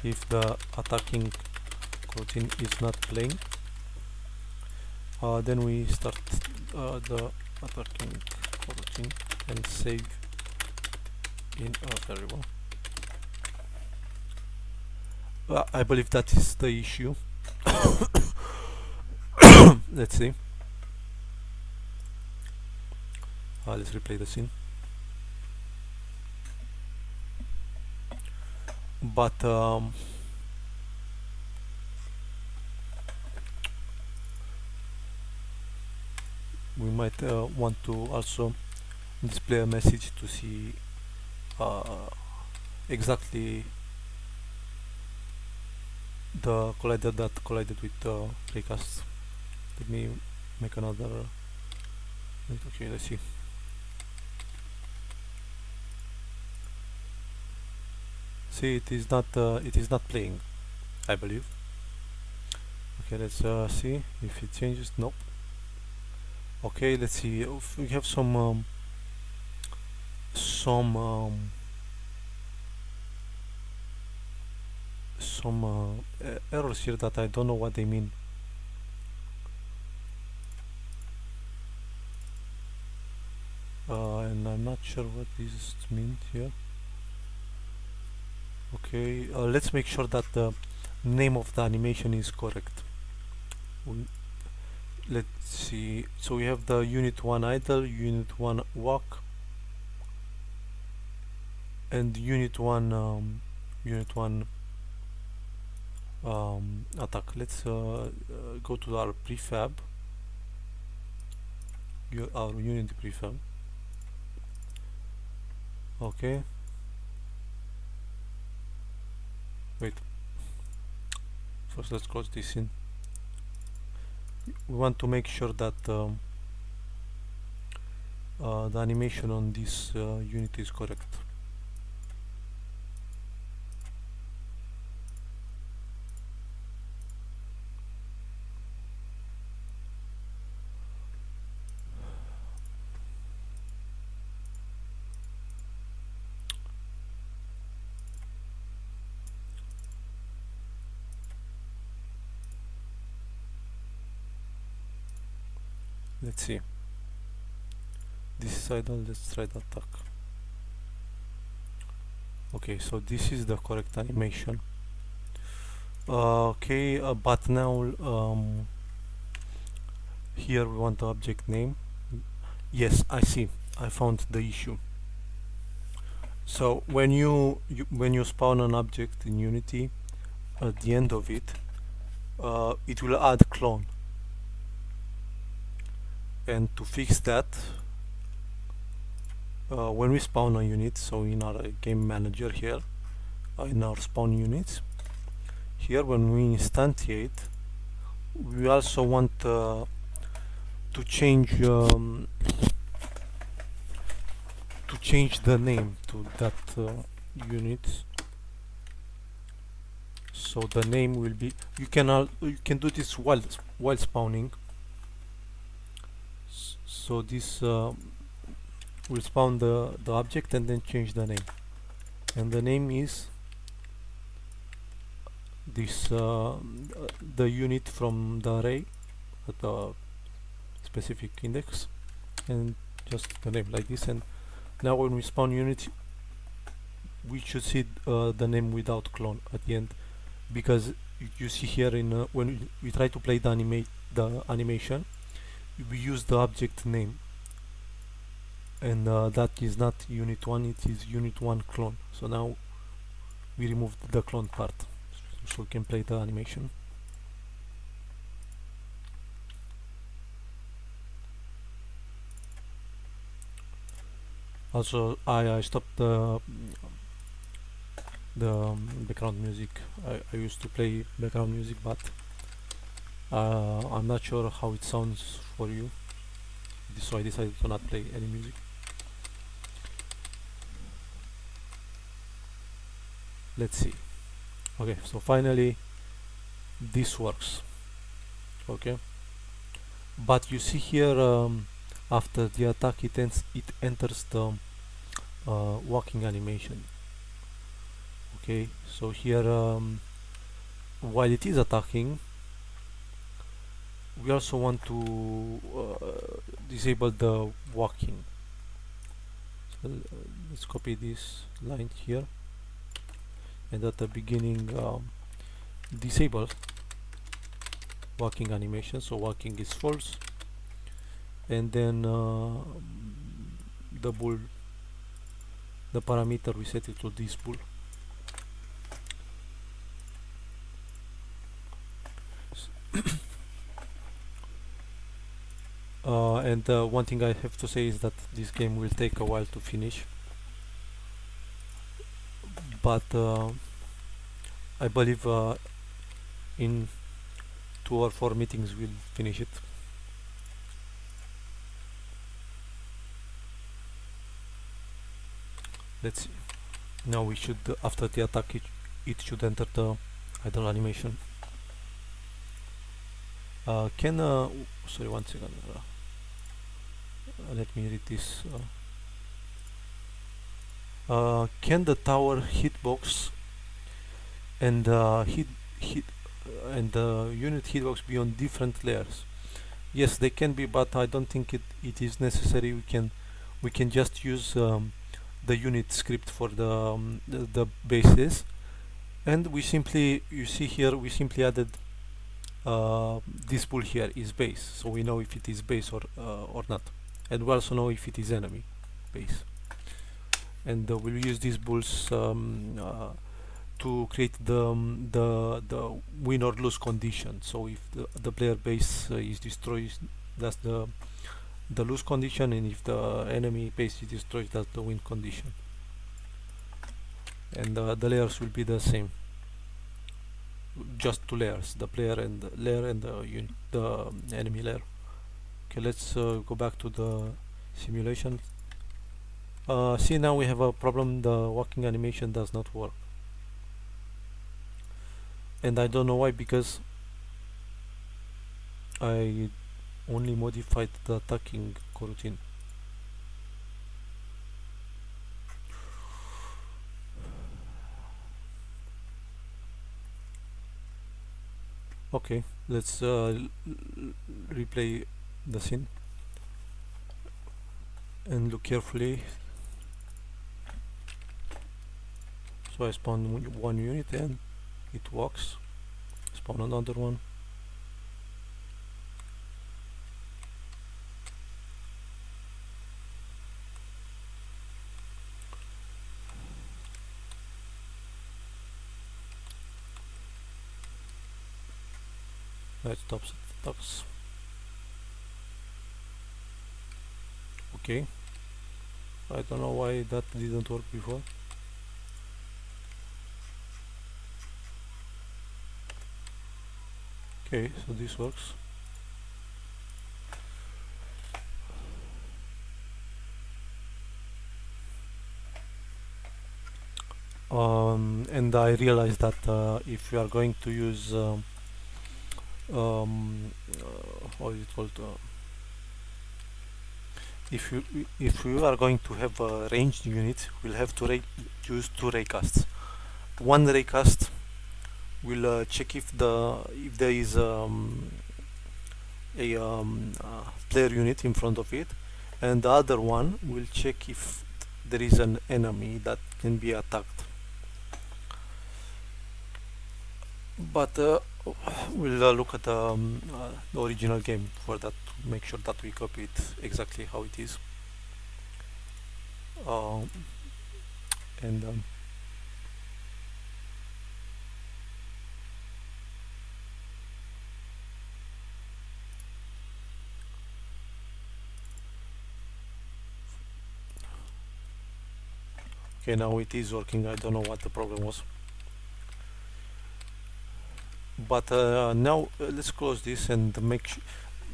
if the attacking coroutine is not playing, then we start the attacking coroutine and save in a variable. I believe that is the issue. Let's see. Let's replay the scene. But we might want to also display a message to see exactly the collider that collided with the precast. Let me make another. Okay, let's see. See, it is not playing, I believe. Okay, let's see if it changes. Nope. Okay, let's see if we have some errors here that I don't know what they mean. And I'm not sure what this means here. Okay, let's make sure that the name of the animation is correct. Let's see, so we have the unit 1 idle, unit 1 walk, and unit 1 attack. Let's go to our prefab, our unity prefab. Okay, wait, first let's close this in. We want to make sure that the animation on this unit is correct. Let's see. This is idle, let's try the attack. Okay, so this is the correct animation. Okay, but now here we want the object name. Yes, I see. I found the issue. So when you spawn an object in Unity, at the end of it, it will add clone. And to fix that, when we spawn a unit, so in our game manager here, in our spawn units, here when we instantiate, we also want to change the name to that unit. So the name will be, you can do this while spawning. So this will spawn the object and then change the name, and the name is this the unit from the array at the specific index, and just the name like this. And now when we spawn unit, we should see the name without clone at the end, because you see here in when we try to play the animation, we use the object name, and that is not unit 1, it is unit 1 clone. So now we removed the clone part, so we can play the animation. Also, I stopped the background music. I used to play background music, but I'm not sure how it sounds for you, so I decided to not play any music. Let's see. Okay, so finally this works. Okay, but you see here, after the attack, it enters the walking animation. Okay, so here, while it is attacking, we also want to disable the walking. So let's copy this line here, and at the beginning disable walking animation, so walking is false, and then the parameter we set it to this bool. And one thing I have to say is that this game will take a while to finish, but I believe in 2 or 4 meetings we'll finish it. Let's see. Now we should, after the attack, it should enter the idle animation. Sorry, one second. Let me read this. Can the tower hitbox and and the unit hitbox be on different layers? Yes, they can be, but I don't think it is necessary. We can just use the unit script for the bases, and we simply, you see here, we simply added this bool here is base, so we know if it is base or not, and we also know if it is enemy base. And we'll use these bools to create the win or lose condition. So if the player base is destroyed, that's the lose condition, and if the enemy base is destroyed, that's the win condition. And the layers will be the same, just 2 layers, the player and the layer, and the enemy layer. Okay, let's go back to the simulation. See, now we have a problem. The walking animation does not work, and I don't know why, because I only modified the attacking coroutine. Okay, let's replay the scene and look carefully. So I spawned 1 unit and it walks. spawn another one. Let's stop stocks. Okay, I don't know why that didn't work before. Okay, so this works. And I realized that if you are going to use what is it called? If you are going to have a ranged unit, we'll have to use two raycasts. One raycast will check if there is a player unit in front of it, and the other one will check if there is an enemy that can be attacked. But we'll look at the original game for that to make sure that we copy it exactly how it is. And okay, now it is working. I don't know what the problem was. But now let's close this and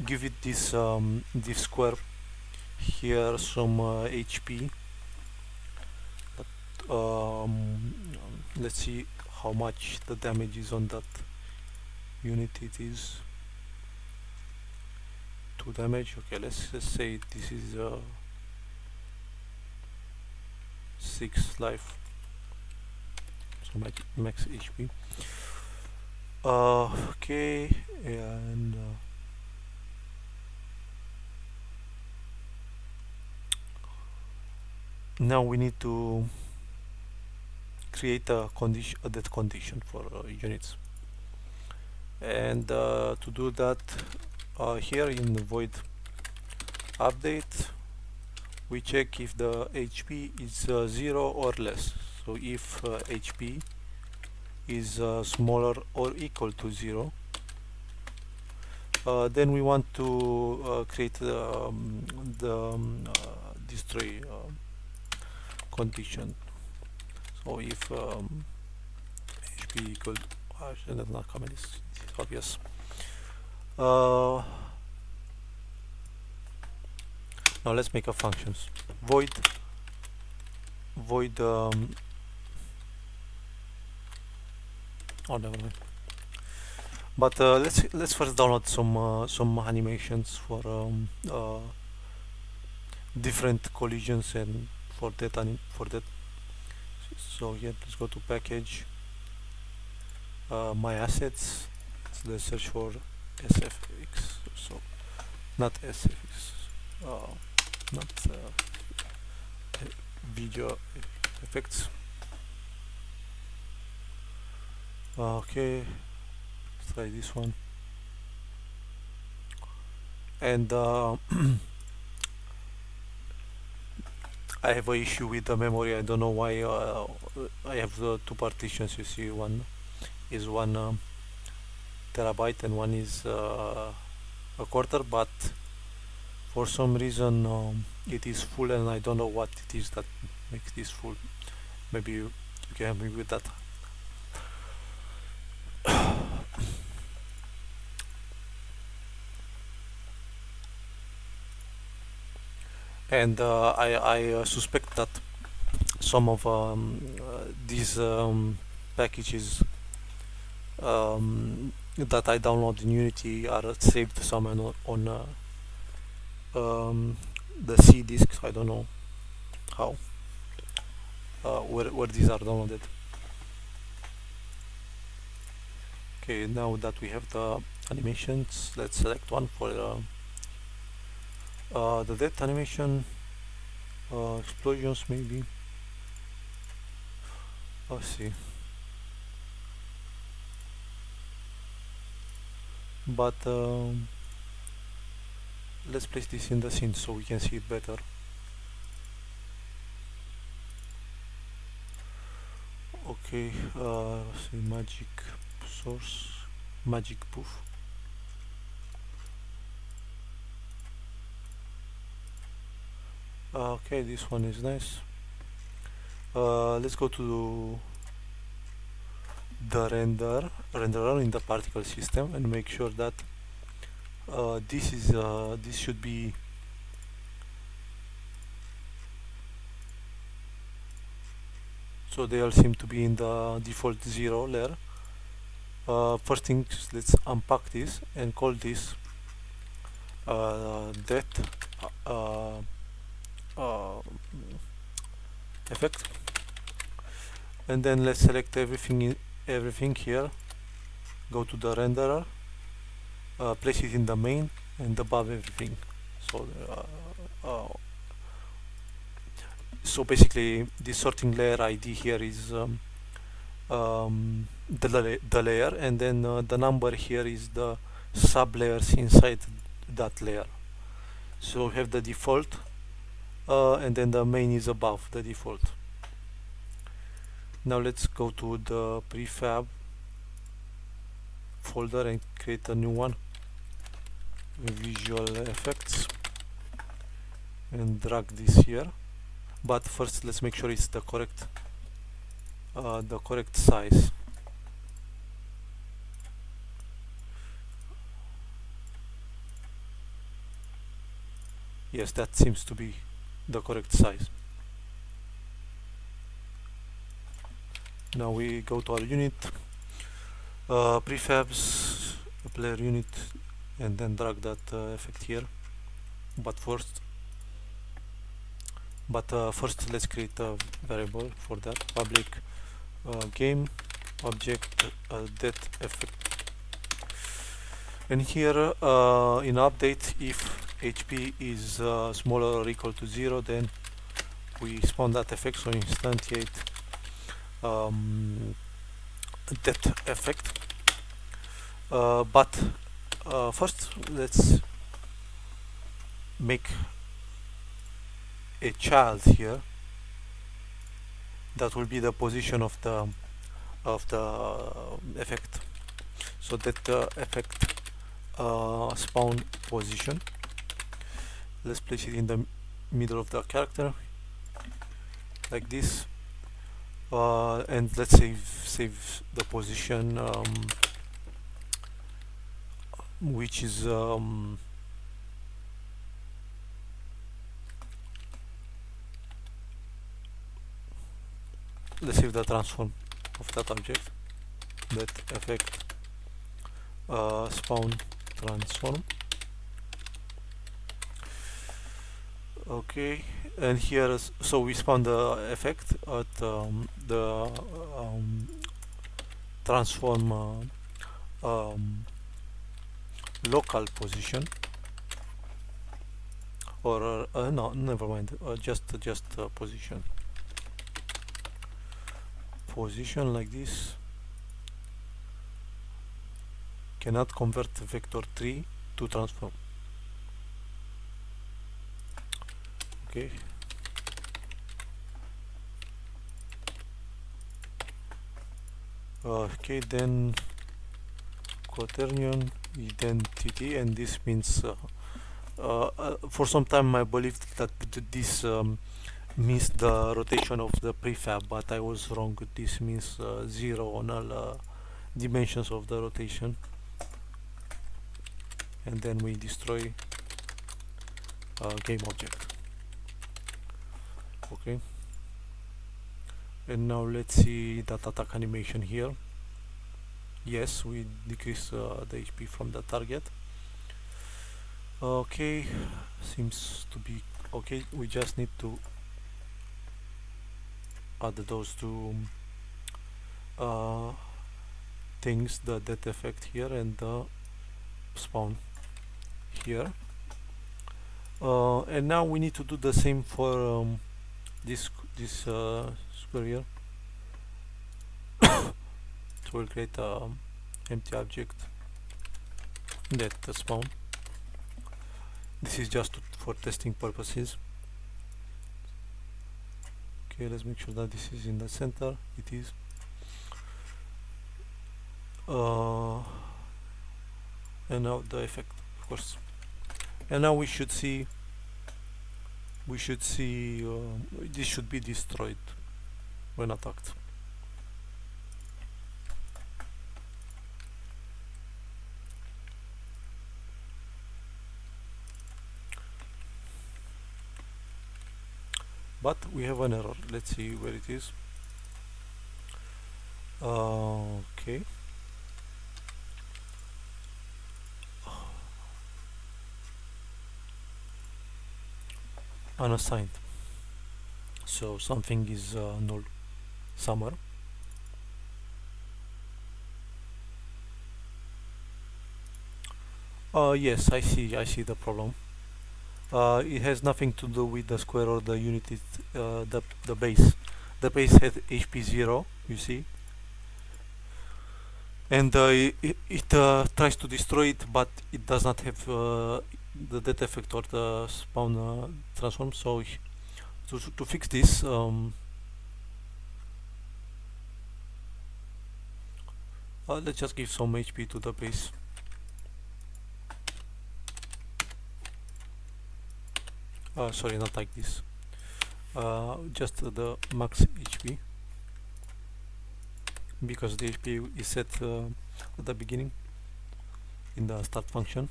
give it this this square here some HP. Let's see how much the damage is on that unit. It is 2 damage. Okay, let's just say this is 6 life, so max HP. Okay, and now we need to create a death condition for units, and to do that, here in the void update we check if the HP is 0 or less. So if HP is smaller or equal to 0, then we want to create the destroy condition. So if HP equal, that's not common, it's obvious. Now let's make a functions. Void oh, never mind. But let's first download some animations for different collisions and for that. So here, let's go to package, my assets. Let's search for SFX. So not SFX, not video effects. Okay, let's try this one. And I have an issue with the memory. I don't know why. I have the two partitions. You see, one is 1 terabyte and one is a quarter, but for some reason it is full, and I don't know what it is that makes this full. Maybe you can help me with that. And I suspect that some of these packages that I download in Unity are saved somewhere on the C disks. I don't know how, where these are downloaded. Okay, now that we have the animations, let's select one for the death animation. Explosions maybe. Let's see. but let's place this in the scene so we can see it better. Okay, say magic source, magic poof. Okay, this one is nice. Let's go to the renderer in the particle system and make sure that this should be so they all seem to be in the default 0 layer. First things, let's unpack this and call this that uh, uh, effect, and then let's select everything here, go to the renderer, place it in the main and above everything. So so basically this sorting layer ID here is the layer, and then the number here is the sub layers inside that layer. So we have the default, and then the main is above the default. Now let's go to the prefab folder and create a new one, visual effects, and drag this here. But first let's make sure it's the correct size. Yes, that seems to be the correct size. Now we go to our unit, prefabs, player unit, and then drag that effect here. But first let's create a variable for that, public game object that effect, and here in update, if HP is smaller or equal to 0, then we spawn that effect, so instantiate that effect. But first let's make a child here that will be the position of the effect. So that effect spawn position, let's place it in the middle of the character like this, and let's save the position, which is let's save the transform of that object, that effect spawn transform. Okay, and here so we spawn the effect at the transform local position, or no, never mind, just position like this. Cannot convert vector 3 to transform. Okay, okay, then quaternion identity, and this means for some time I believed that this means the rotation of the prefab, but I was wrong. This means 0 on all dimensions of the rotation, and then we destroy game object. Okay, and now let's see that attack animation here. Yes, we decrease the HP from the target. Okay, seems to be okay. We just need to add those two things, the death effect here and the spawn here, and now we need to do the same for this square here. So we'll create a empty object let spawn. This is just for testing purposes. Okay, let's make sure that this is in the center. It is. And now the effect, of course. And now we should see this should be destroyed when attacked. But we have an error. Let's see where it is. Okay. Unassigned. So something is null somewhere. Yes, I see the problem. It has nothing to do with the square or the unit. It's the base. The base has HP 0, you see, and it tries to destroy it, but it does not have the death effect or the spawn transform. So to fix this, let's just give some HP to the base. Sorry, not like this. Just the max HP, because the HP is set at the beginning in the start function.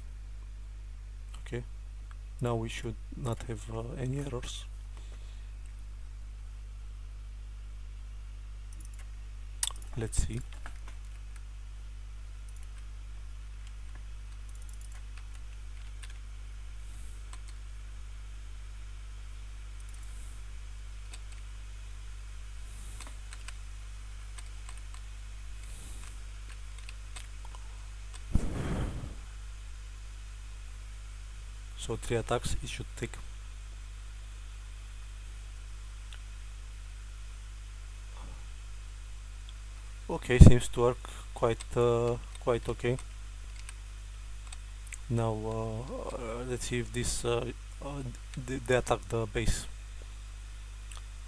Okay, now we should not have any errors. Let's see. So 3 attacks it should take. Okay, seems to work quite okay. Now let's see if this they attack the base.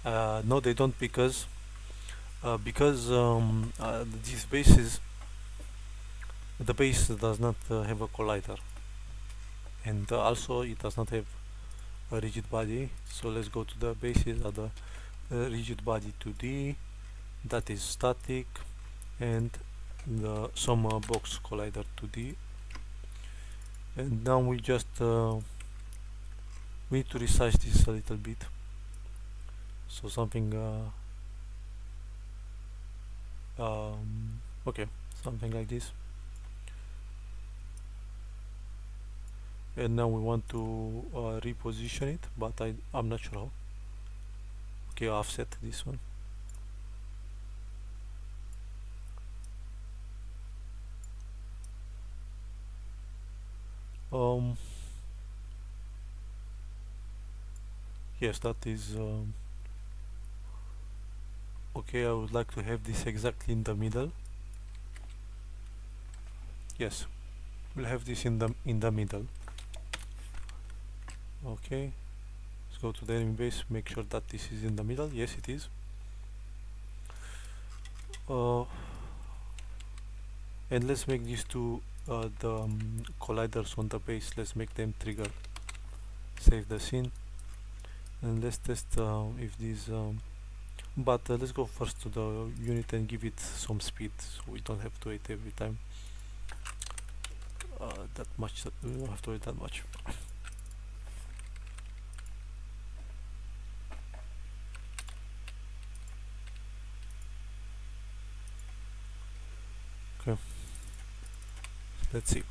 No, they don't, because these bases, the base does not have a collider, and also it does not have a rigid body. So let's go to the bases of the rigid body 2D, that is static, and the some box collider 2D. And now we just we need to resize this a little bit. So something okay, something like this. And now we want to reposition it, but I'm not sure how. Okay, offset this one. Yes, that is okay. I would like to have this exactly in the middle. Yes, we'll have this in the middle. Okay, let's go to the enemy base, make sure that this is in the middle. Yes, it is. And let's make these two the colliders on the base, let's make them trigger. Save the scene, and let's test if these but let's go first to the unit and give it some speed, so we don't have to wait every time that much. We don't have to wait that much. Okay, let's see.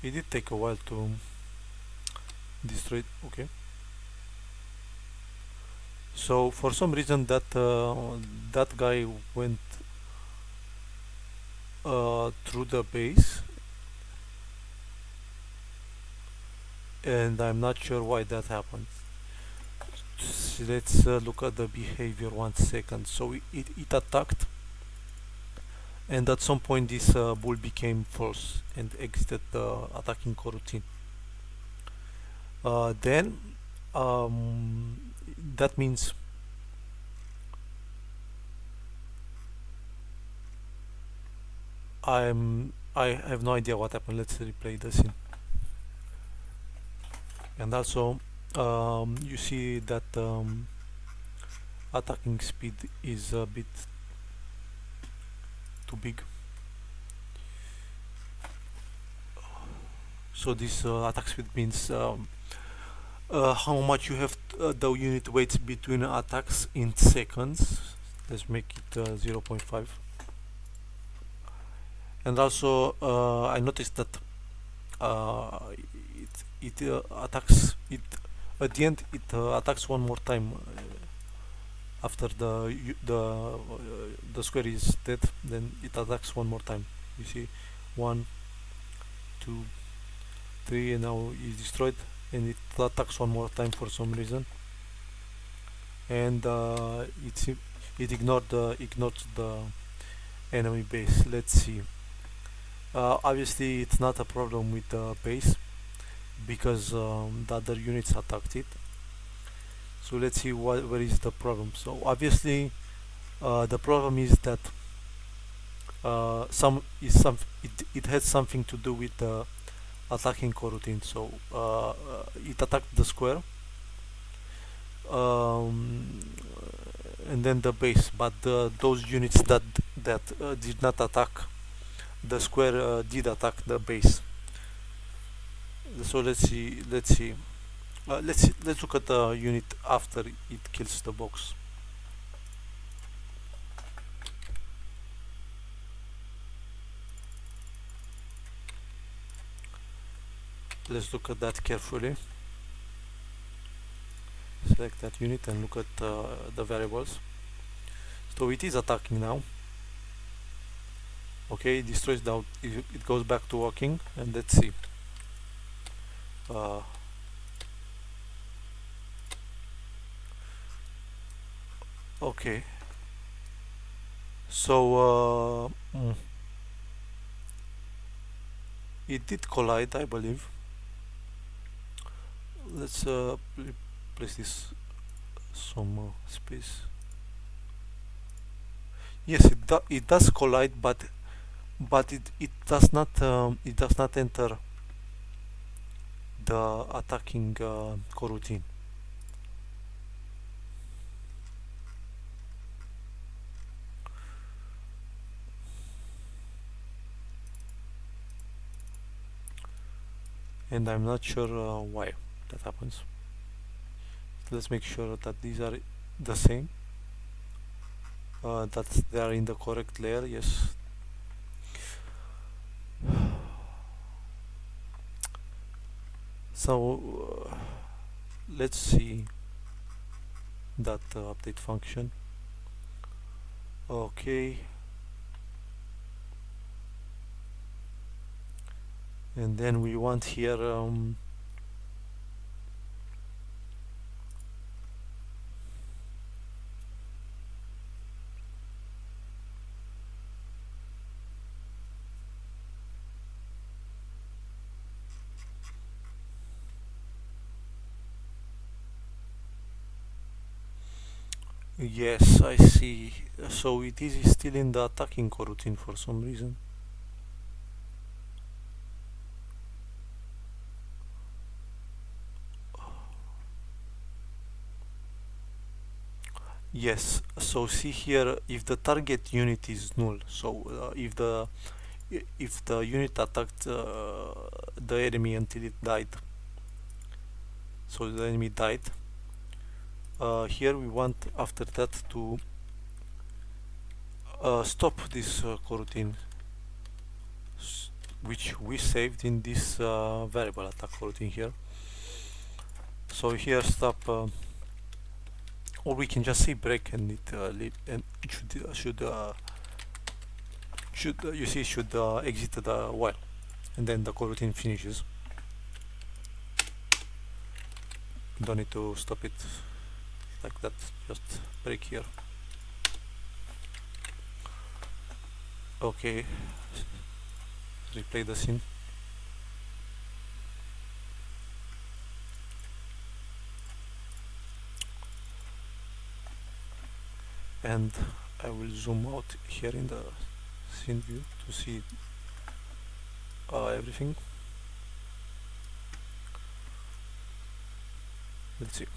It did take a while to destroy it. Okay, so for some reason that guy went through the base, and I'm not sure why that happened. let's look at the behavior 1 second. So it attacked, and at some point this bool became false and exited the attacking coroutine. Then that means I have no idea what happened. Let's replay the scene. And also you see that attacking speed is a bit too big. So this attack speed means how much you have the unit weights between attacks in seconds. Let's make it 0.5. And also I noticed that it attacks it at the end. It attacks one more time after the square is dead. Then it attacks one more time. You see, 1, 2, 3, and now it's destroyed, and it attacks one more time for some reason. And it ignored the enemy base. Let's see. Obviously, it's not a problem with the base because the other units attacked it. So let's see where is the problem. So obviously, the problem is that it has something to do with the attacking coroutine. So it attacked the square, and then the base, but those units that did not attack the square did attack the base. So let's look at the unit after it kills the box. Let's look at that carefully. Select that unit and look at the variables. So it is attacking now. Okay, it destroys the it goes back to walking, and let's see. Okay, so it did collide, I believe. Let's place this some space. Yes, it does collide, but it does not enter the attacking coroutine. And I'm not sure why that happens. Let's make sure that these are the same, that they are in the correct layer. Yes. So let's see that update function. Okay, and then we want here yes, I see. So it is still in the attacking coroutine for some reason. Yes, so see here, if the target unit is null, so if the unit attacked the enemy until it died, so the enemy died, here we want after that to stop this coroutine, which we saved in this variable attack coroutine here. So here stop, or we can just say break, and it should exit the while, and then the coroutine finishes. Don't need to stop it like that. Just break here. Okay, replay the scene. And I will zoom out here in the scene view to see everything. Let's see.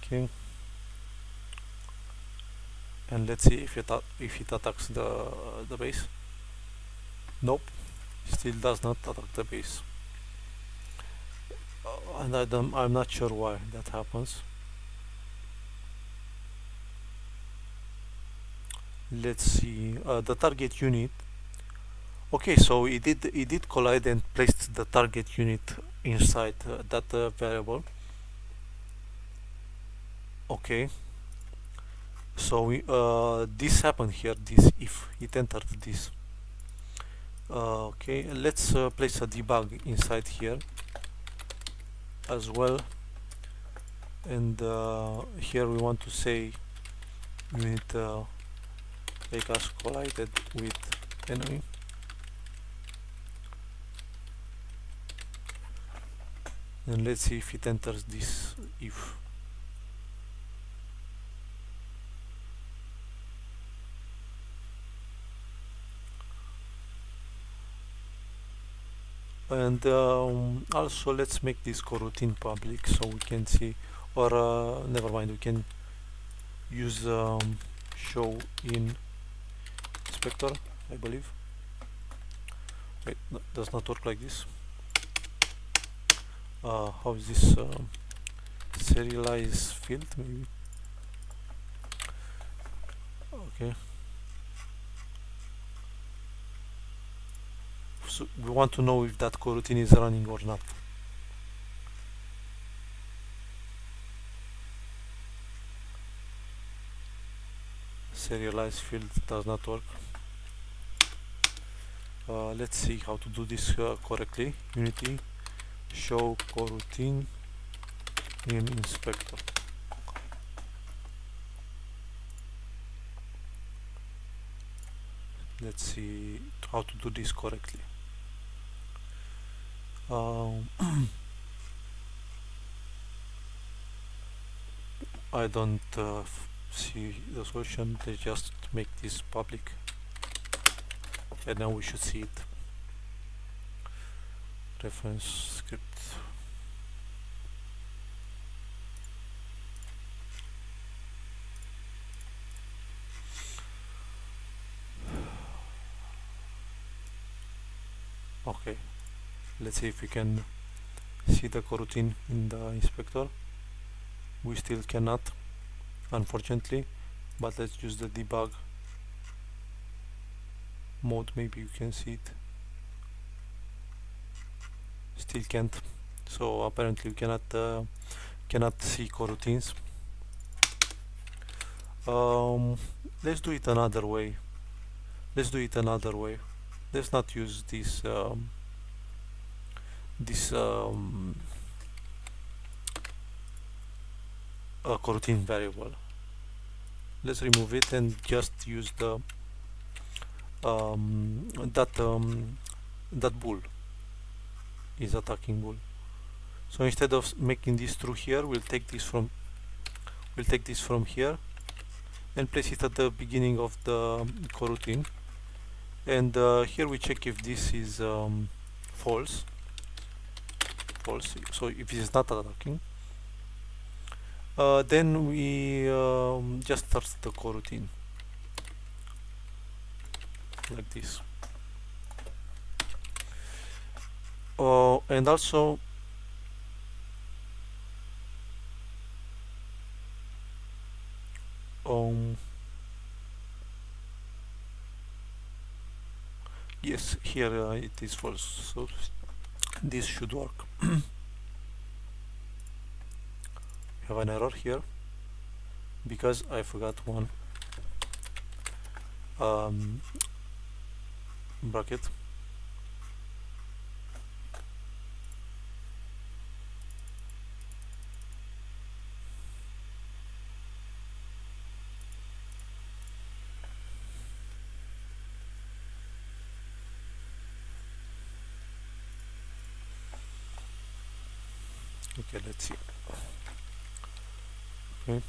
Okay, and let's see if it attacks the base. Nope, still does not attack the base. And I'm not sure why that happens. Let's see the target unit. Okay, so it did collide and placed the target unit inside that variable. Okay, so this happened here. This if it entered this. Okay, let's place a debug inside here as well, and here we want to say unit make us collided with enemy. And let's see if it enters this if. And also let's make this coroutine public so we can see, or never mind, we can use show in inspector, I believe. Wait, no, does not work like this. How is this serialize field maybe? Okay, so we want to know if that coroutine is running or not. Serialize field does not work. Let's see how to do this correctly. Unity show coroutine in inspector. Let's see how to do this correctly. I don't see the solution. They just make this public, and now we should see it. Reference script. Okay, let's see if we can see the coroutine in the inspector. We still cannot, unfortunately, but let's use the debug mode. Maybe you can see it. Still can't. So apparently we cannot see coroutines. Let's do it another way. Let's not use this coroutine variable. Let's remove it and just use the that bool is attacking bool. So instead of making this through here, we'll take this from here and place it at the beginning of the coroutine. And here we check if this is false. So if it is not attacking, then we just start the coroutine like this. And also yes, here it is false, so this should work. We have an error here because I forgot one bracket. Okay, let's see. Okay.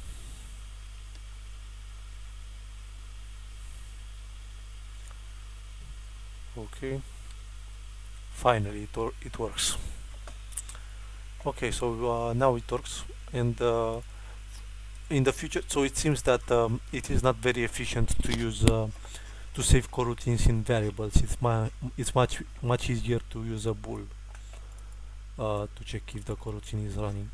Okay. Finally, it works. Okay, so now it works, and in the future, so it seems that it is not very efficient to use to save coroutines in variables. It's much easier to use a bool to check if the coroutine is running.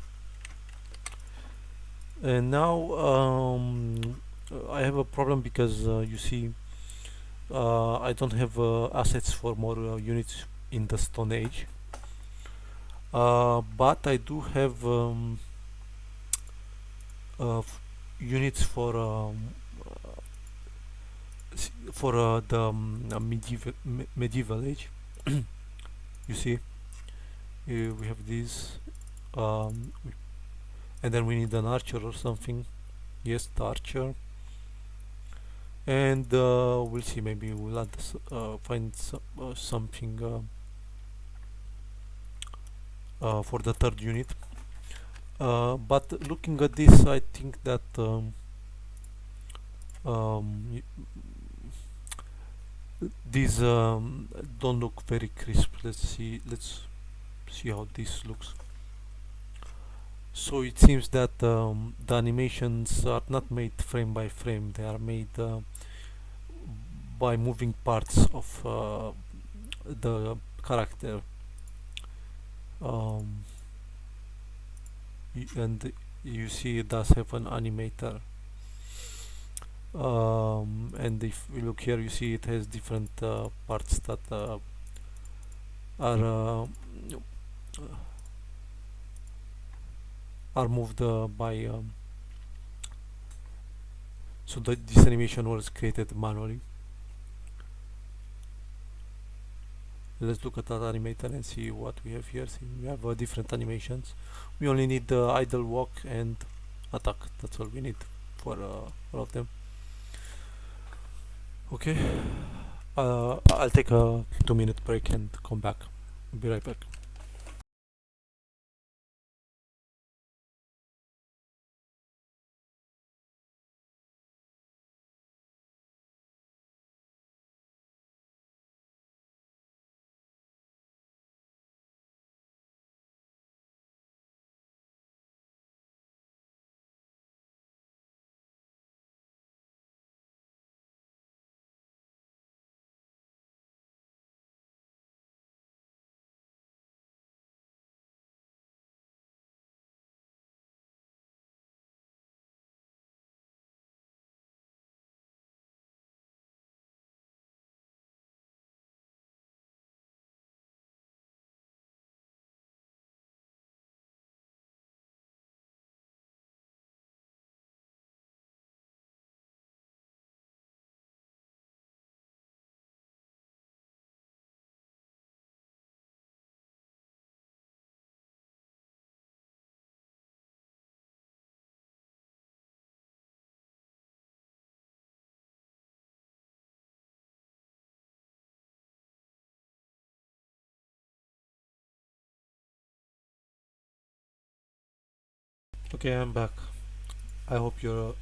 And now I have a problem because you see I don't have assets for more units in the Stone Age, but I do have units for the medieval age. You see, we have these, and then we need an archer or something. Yes, the archer, and we'll see. Maybe we'll add find something for the third unit. But looking at this, I think that um, these don't look very crisp. Let's see how this looks. So it seems that the animations are not made frame by frame. They are made by moving parts of the character. Um, and you see it does have an animator. And if we look here, you see it has different parts that are are moved by so this animation was created manually. Let's look at that animator and see what we have here. See, we have different animations. We only need the idle walk and attack. That's all we need for all of them. Okay, I'll take a 2-minute break and come back. Be right back. Okay, I'm back. I hope you're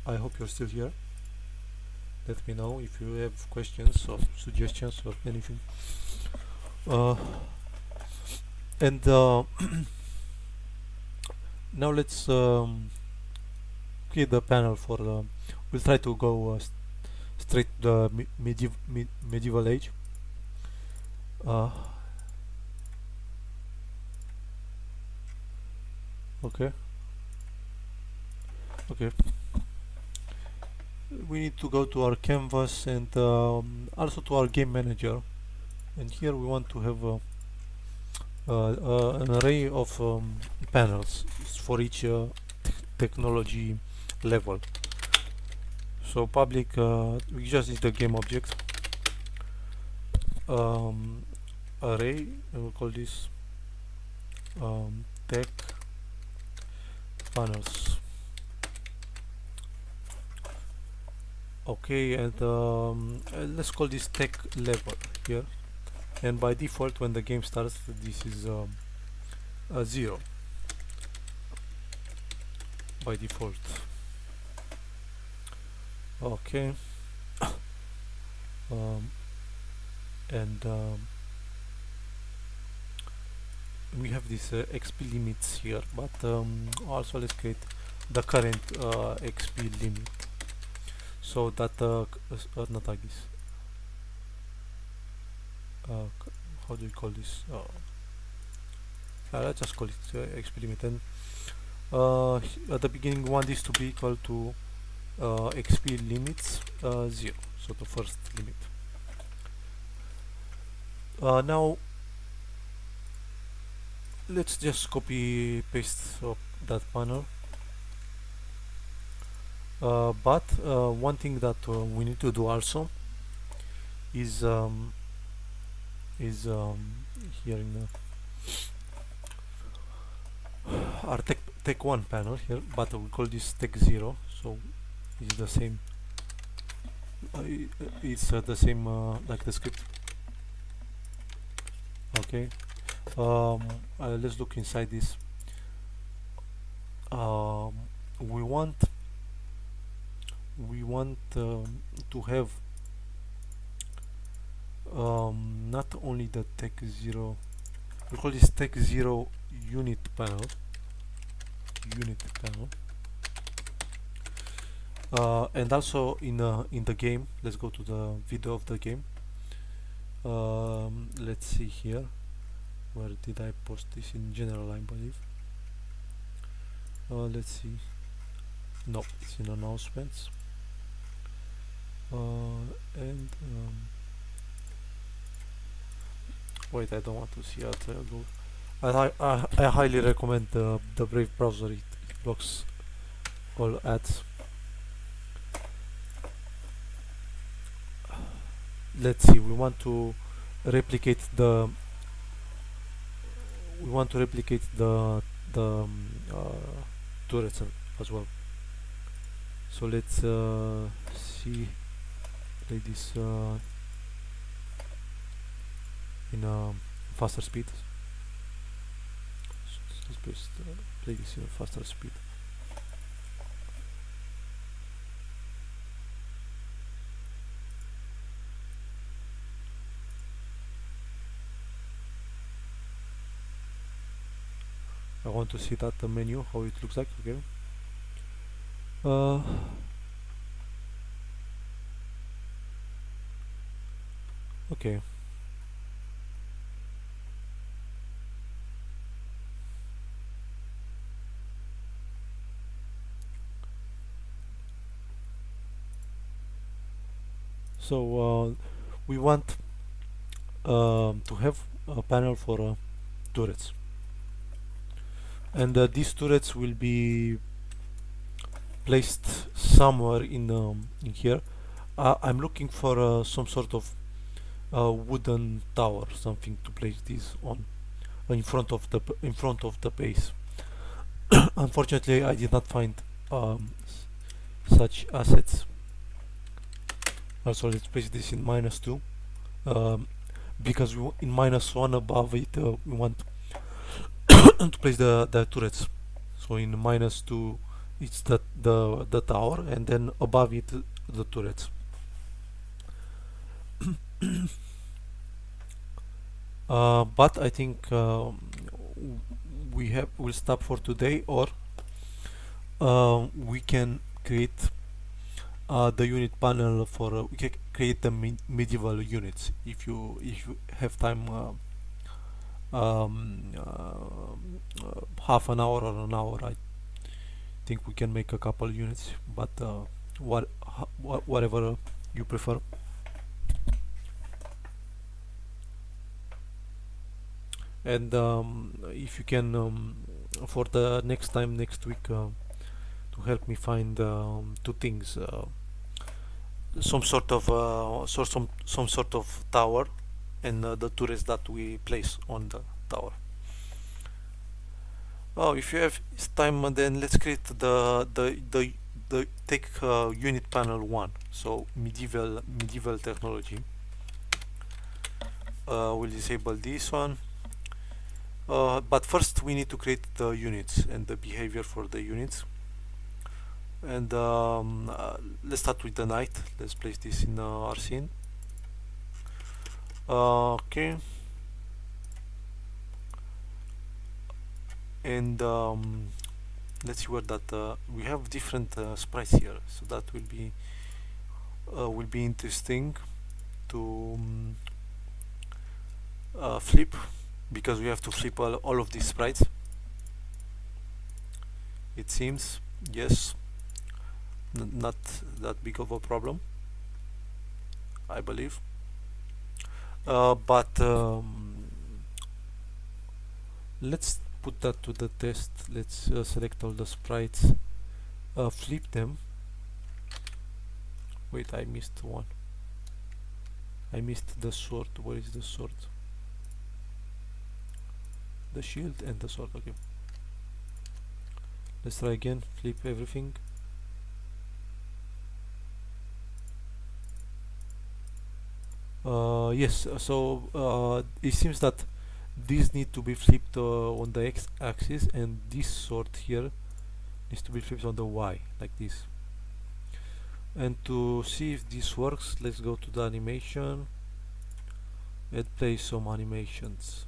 still here. Let me know if you have questions or suggestions or anything. Uh, and now let's create the panel for. We'll try to go straight to the medieval age. Uh, okay. Okay. We need to go to our canvas and also to our game manager. And here we want to have an array of panels for each technology level. So public, we just need the game object array, and we'll call this tech panels. Okay, and let's call this tech level here. And by default, when the game starts, this is 0. by default. Okay. um, and we have these XP limits here, but also let's create the current XP limit, so that not like this, how do you call this, let's just call it XP limit, and at the beginning we want this to be equal to XP limits 0, so the first limit. Now let's just copy paste that panel, but one thing that we need to do also is is here in our tech 1 panel here, but we call this tech 0, so it's the same, it's the same like the script. Okay. Let's look inside this. um, we want to have not only the tech 0, we call this tech 0 unit panel, and also in the game. Let's go to the video of the game. Let's see here, where did I post this? In general, I believe. Let's see. No, it's in announcements. And wait, I don't want to see it. I highly recommend the Brave browser. It blocks all ads. Let's see. We want to replicate the turrets as well. So let's see, play this in faster speed. So let's play this in faster speed. I want to see that menu, how it looks like. Okay. Okay. So we want to have a panel for turrets, and these turrets will be placed somewhere in here. I'm looking for some sort of wooden tower, something to place these on in front of the base. Unfortunately, I did not find such assets. Also, let's place this in -2, because in -1 above it we want to place the turrets. So in -2 it's the tower, and then above it the turrets. But I think we'll stop for today, or we can create the unit panel for we can create the medieval units if you have time, half an hour or an hour. I think we can make a couple units, but whatever you prefer. And if you can, for the next week, to help me find two things, some sort of some sort of tower, and the turrets that we place on the tower. Oh, if you have time, then let's create the take unit panel 1. So medieval technology. We'll disable this one. But first we need to create the units and the behavior for the units. And let's start with the night. Let's place this in our scene. Okay, and let's see where that we have different sprites here, so that will be interesting to flip, because we have to flip all of these sprites. It seems, yes, not that big of a problem, I believe. But let's put that to the test. Let's select all the sprites, flip them. Wait, I missed one. I missed the sword. Where is the sword? The shield and the sword. Okay. Let's try again. Flip everything. Yes. So it seems that these need to be flipped on the x-axis, and this sword here needs to be flipped on the y, like this. And to see if this works, let's go to the animation and play some animations.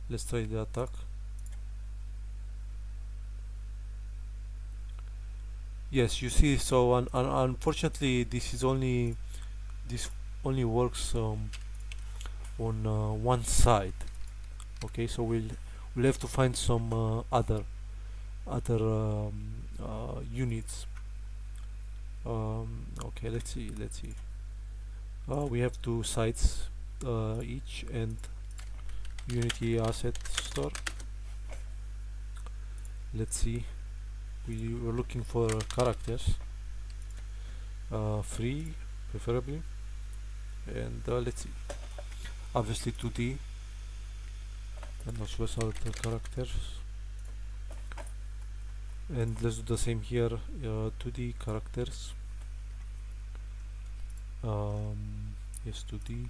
Let's try the attack. Yes, you see. So unfortunately, this only works on one side. Okay, so we'll have to find some other units. Okay, let's see. We have two sites each, and Unity asset store. Let's see. We were looking for characters, free preferably, and let's see. Obviously 2D, and also other characters. And let's do the same here. 2D characters. Yes, 2D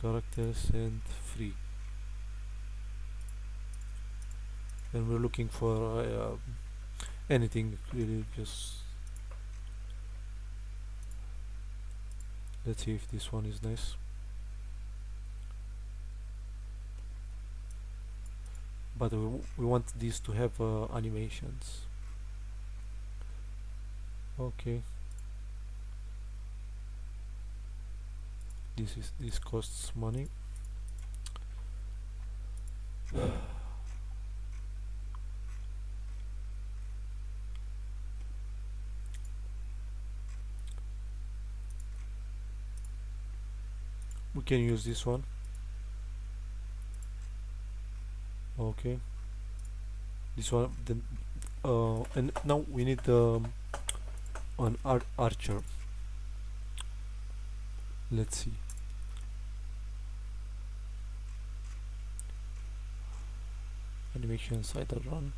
characters and free. And we're looking for anything really. Just let's see if this one is nice. But we want these to have animations. Okay. This costs money. We can use this one. Okay, this one. Then and now we need an archer. Let's see. Animation, side run,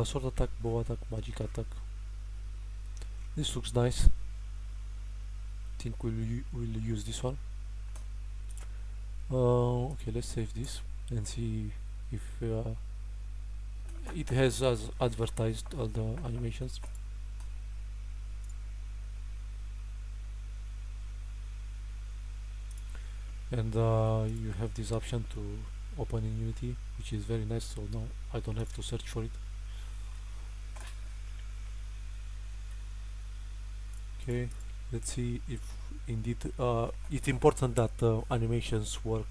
sword attack, bow attack, magic attack. This looks nice. Think we'll use this one. Okay, let's save this and see if it has as advertised all the animations. And you have this option to open in Unity, which is very nice, so now I don't have to search for it. Okay, let's see if indeed it's important that animations work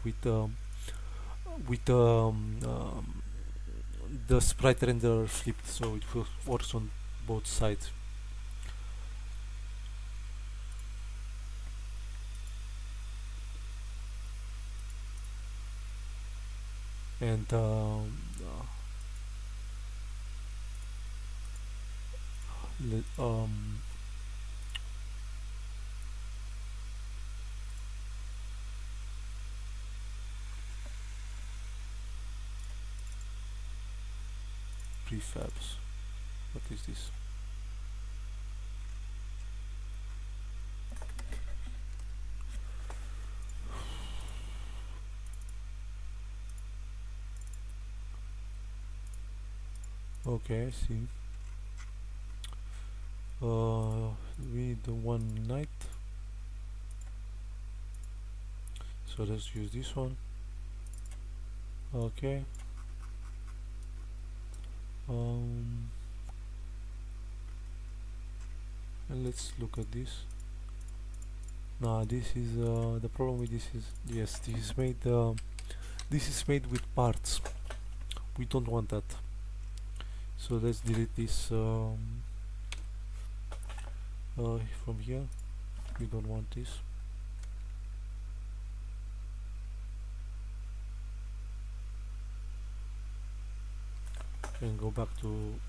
with the sprite renderer flipped, so it works on both sides. And prefabs. What is this? Okay, I see. We need the one night, so let's use this one. Okay. Um, and let's look at this. Nah, this is the problem with this is, yes, this is made with parts. We don't want that. So let's delete this from here. We don't want this. And go back to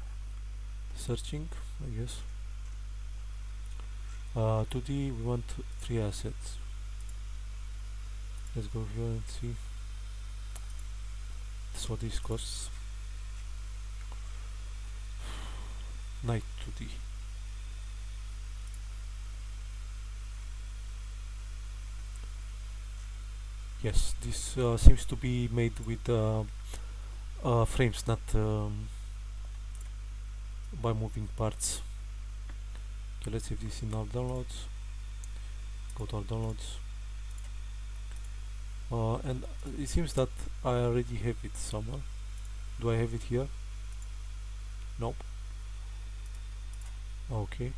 searching, I guess. 2D, we want 3 assets. Let's go here and see. That's what this costs. Night 2D. Yes, this seems to be made with frames, not by moving parts. Okay, let's save this in our downloads. Go to our downloads. And it seems that I already have it somewhere. Do I have it here? Nope. Okay.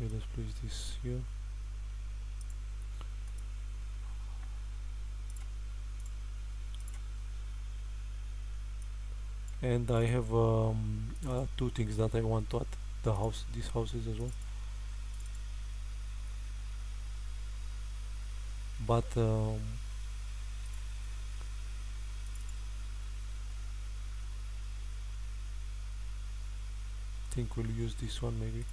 Okay, let's place this here. And I have two things that I want to add. These houses as well. But I think we'll use this one maybe.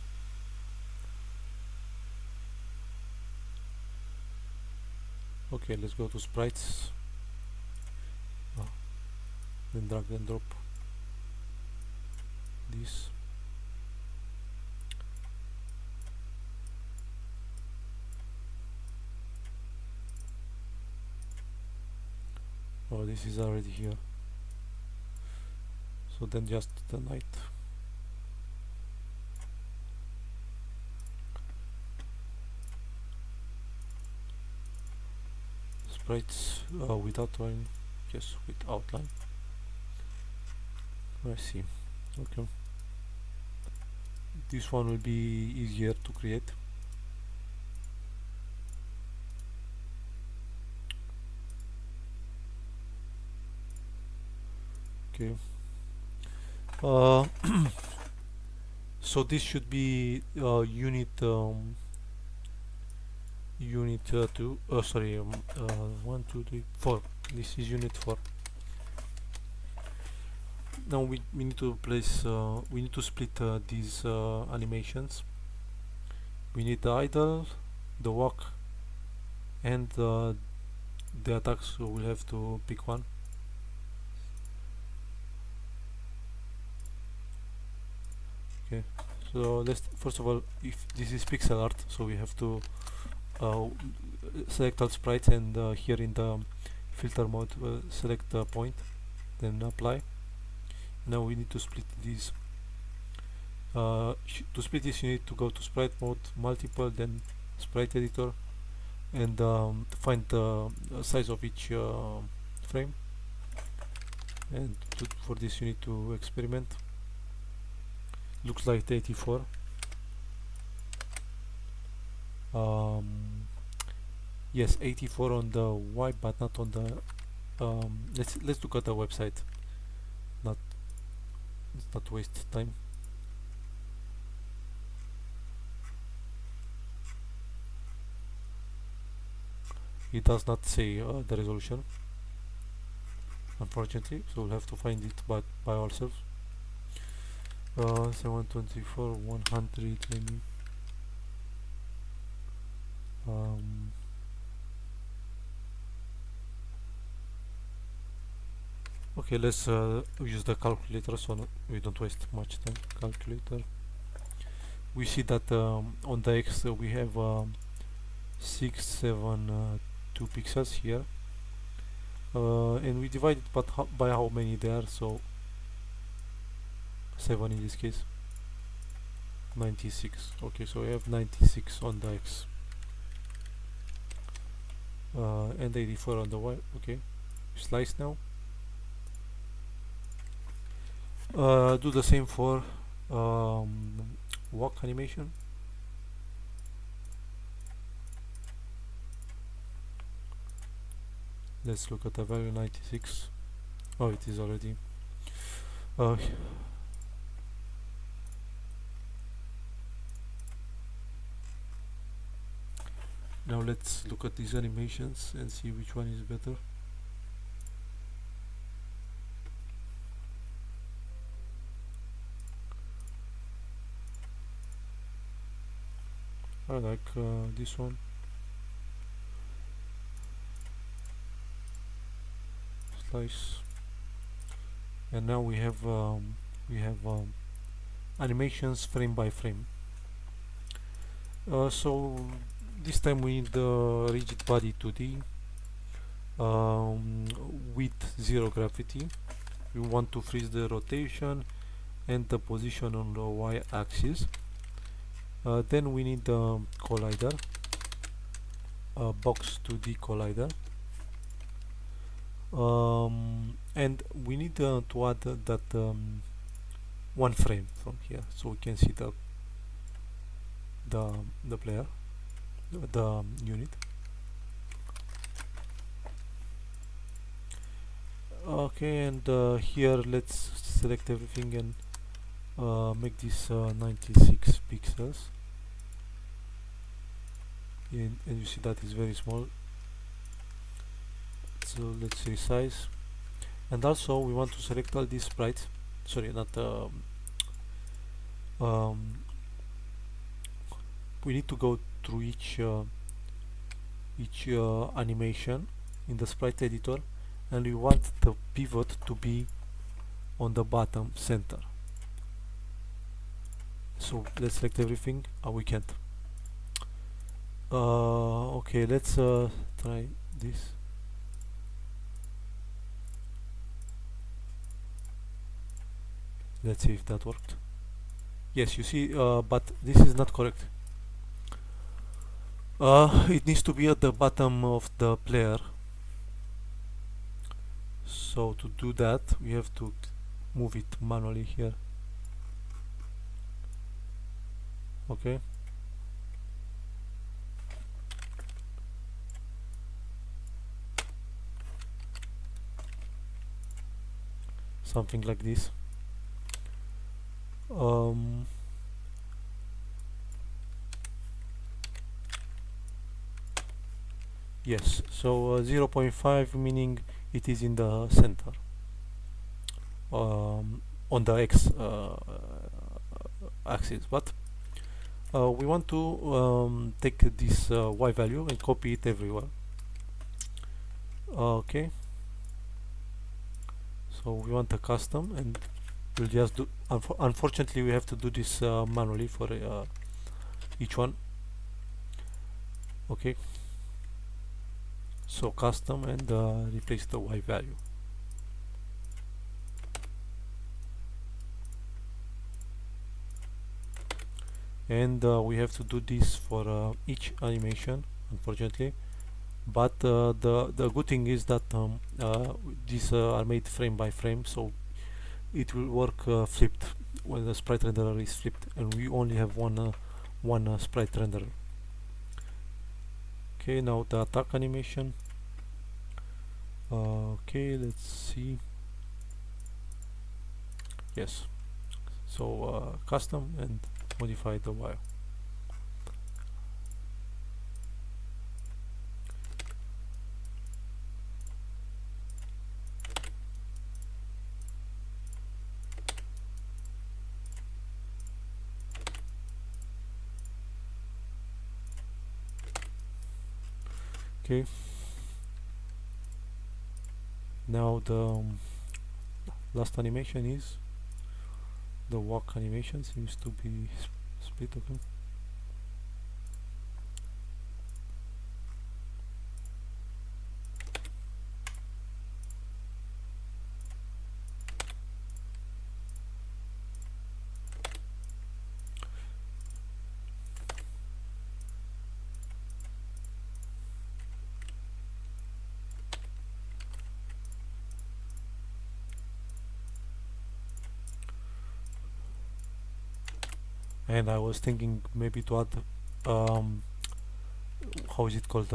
Okay, let's go to sprites. Then drag and drop this. Oh, this is already here. So then just the night. Sprites with outline. Yes, with outline. I see. Okay. This one will be easier to create. Okay. So this should be unit 2. Sorry, 1, 2, 3, 4. This is unit 4. Now we need to place we need to split these animations. We need the idle, the walk, and the attacks, so we'll have to pick one. Okay, so let's first of all, if this is pixel art, so we have to select all sprites, and here in the filter mode select the point, then apply. Now we need to split these. To split this, you need to go to sprite mode, multiple, then sprite editor, and find the size of each frame. And for this you need to experiment. Looks like 84. Yes, 84 on the Y, but not on the. Let's look at the website. Let's not waste time. It does not say the resolution, unfortunately, so we'll have to find it by ourselves. 724 100. Let me. Okay, let's use the calculator so we don't waste much time. Calculator. We see that on the X we have 672 pixels here. and we divide it by how many there are, so 7 in this case. 96. Okay, so we have 96 on the X, and 84 on the Y. Okay, slice now. Do the same for walk animation. Let's look at the value 96. Oh, it is already. Uh, Now let's look at these animations and see which one is better. I like this one. Slice. And now we have animations frame by frame. So this time we need the rigid body 2D with 0 gravity. We want to freeze the rotation and the position on the y-axis. Then we need the collider, box 2D collider, and we need to add that one frame from here, so we can see the player, the unit. Okay, and here let's select everything and make this 96 pixels, and you see that is very small, so let's resize. And also we want to select all these sprites, sorry, not we need to go through each animation in the sprite editor, and we want the pivot to be on the bottom center. So let's select everything. We can't. Okay, let's try this. Let's see if that worked. Yes, you see, but this is not correct. It needs to be at the bottom of the player. So to do that, we have to move it manually here. Okay. Something like this. Yes, so 0.5 meaning it is in the center, on the X axis, but we want to take this Y value and copy it everywhere. Okay, so we want a custom, and we'll just do, unfortunately we have to do this manually for each one. Okay, so custom, and replace the Y value. And we have to do this for each animation, unfortunately, but the good thing is that these are made frame by frame, so it will work flipped when the sprite renderer is flipped, and we only have one sprite renderer. Okay, now the attack animation. Okay, let's see. Yes, so custom and modify the wire. Okay, now the last animation is the walk animation. Seems to be split. Okay, and I was thinking maybe to add um, how is it called,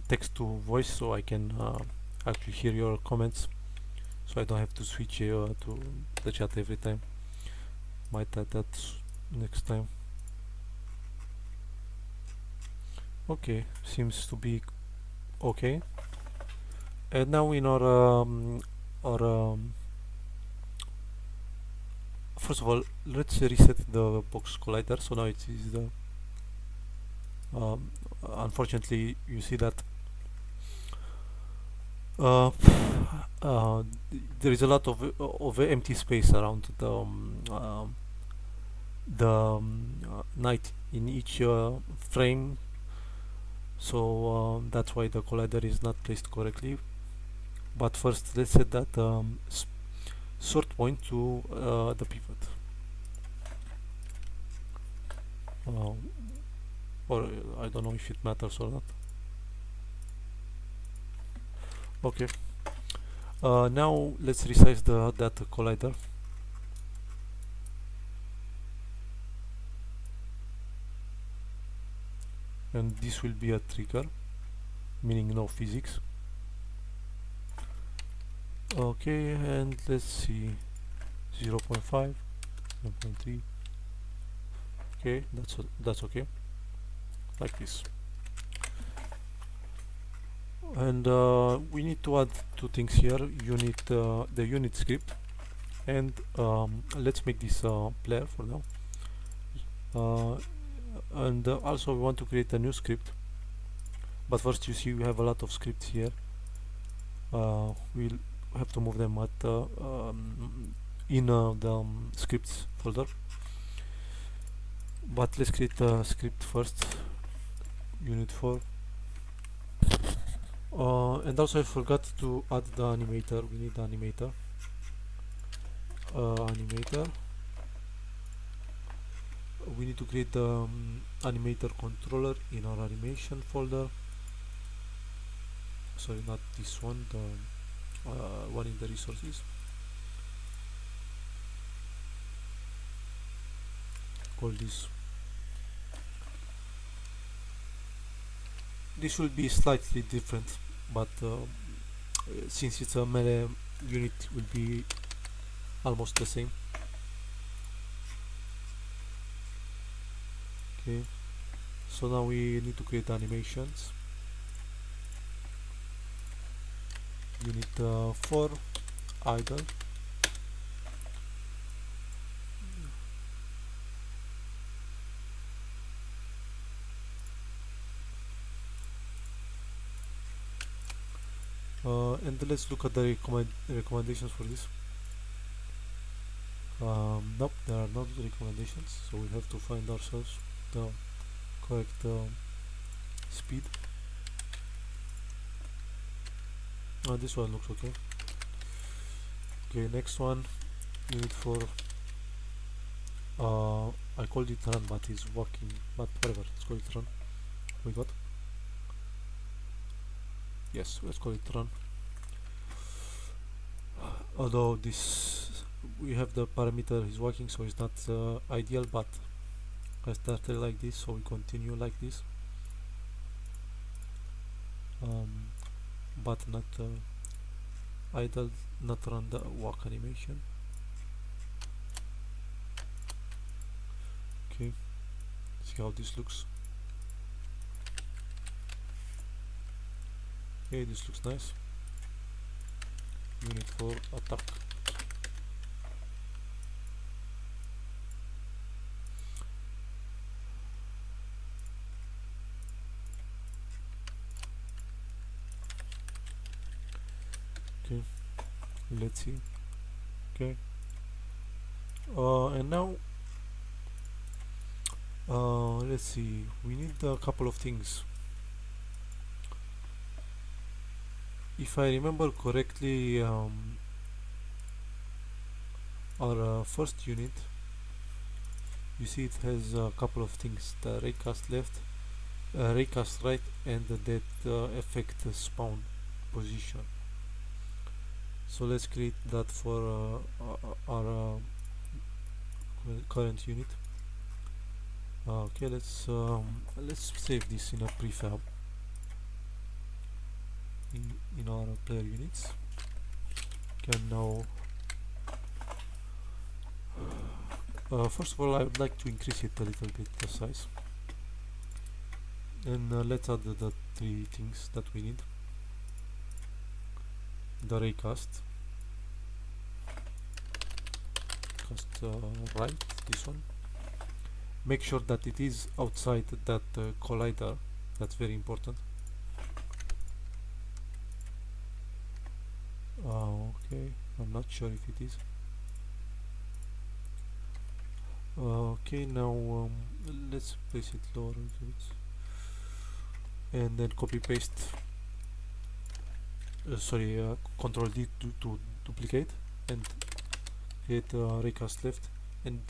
text to voice, so I can actually hear your comments, so I don't have to switch to the chat every time. Might add that next time. Okay, seems to be okay. And now in our first of all, let's reset the box collider. So now it is the um, unfortunately you see that uh, there is a lot of empty space around the night in each frame, so that's why the collider is not placed correctly. But first let's set that sort point to the pivot, uh, or I don't know if it matters or not. Okay, now let's resize that collider. And this will be a trigger, meaning no physics. Okay, and let's see, 0 0.5, 1.3. Okay, that's okay, like this. And we need to add two things here: the unit script, and let's make this player for now. And also we want to create a new script, but first you see we have a lot of scripts here. We'll have to move them at in the scripts folder, but let's create a script first, unit 4. And also I forgot to add the animator. We need the animator. Animator. We need to create the animator controller in our animation folder. Sorry, not this one, the one in the resources. Call this. This will be slightly different, but since it's a melee unit, will be almost the same. Okay, so now we need to create animations. Unit 4, idle. And let's look at the recommendations for this. Nope, there are not recommendations, so we have to find ourselves the correct speed. This one looks okay. Okay, next one, unit 4. I called it run, but it's walking, but whatever, let's call it run. We got? Yes, let's call it run. Although this, we have the parameter is working, so it's not ideal, but I started like this, so we continue like this, but not idle, not run the walk animation. Okay, see how this looks. Okay, this looks nice. Unit 4 attack. Okay, let's see. Okay, and now let's see, we need a couple of things. If I remember correctly, our first unit, you see it has a couple of things: the raycast left, raycast right, and that effect spawn position. So let's create that for our current unit. Okay, let's save this in a prefab in our player units. Can now first of all, I would like to increase it a little bit, the size, and let's add the three things that we need. The raycast, right, this one. Make sure that it is outside that collider. That's very important. Okay, I'm not sure if it is. Okay, now let's place it lower a little bit, and then copy paste. Control D to duplicate and create a raycast left, and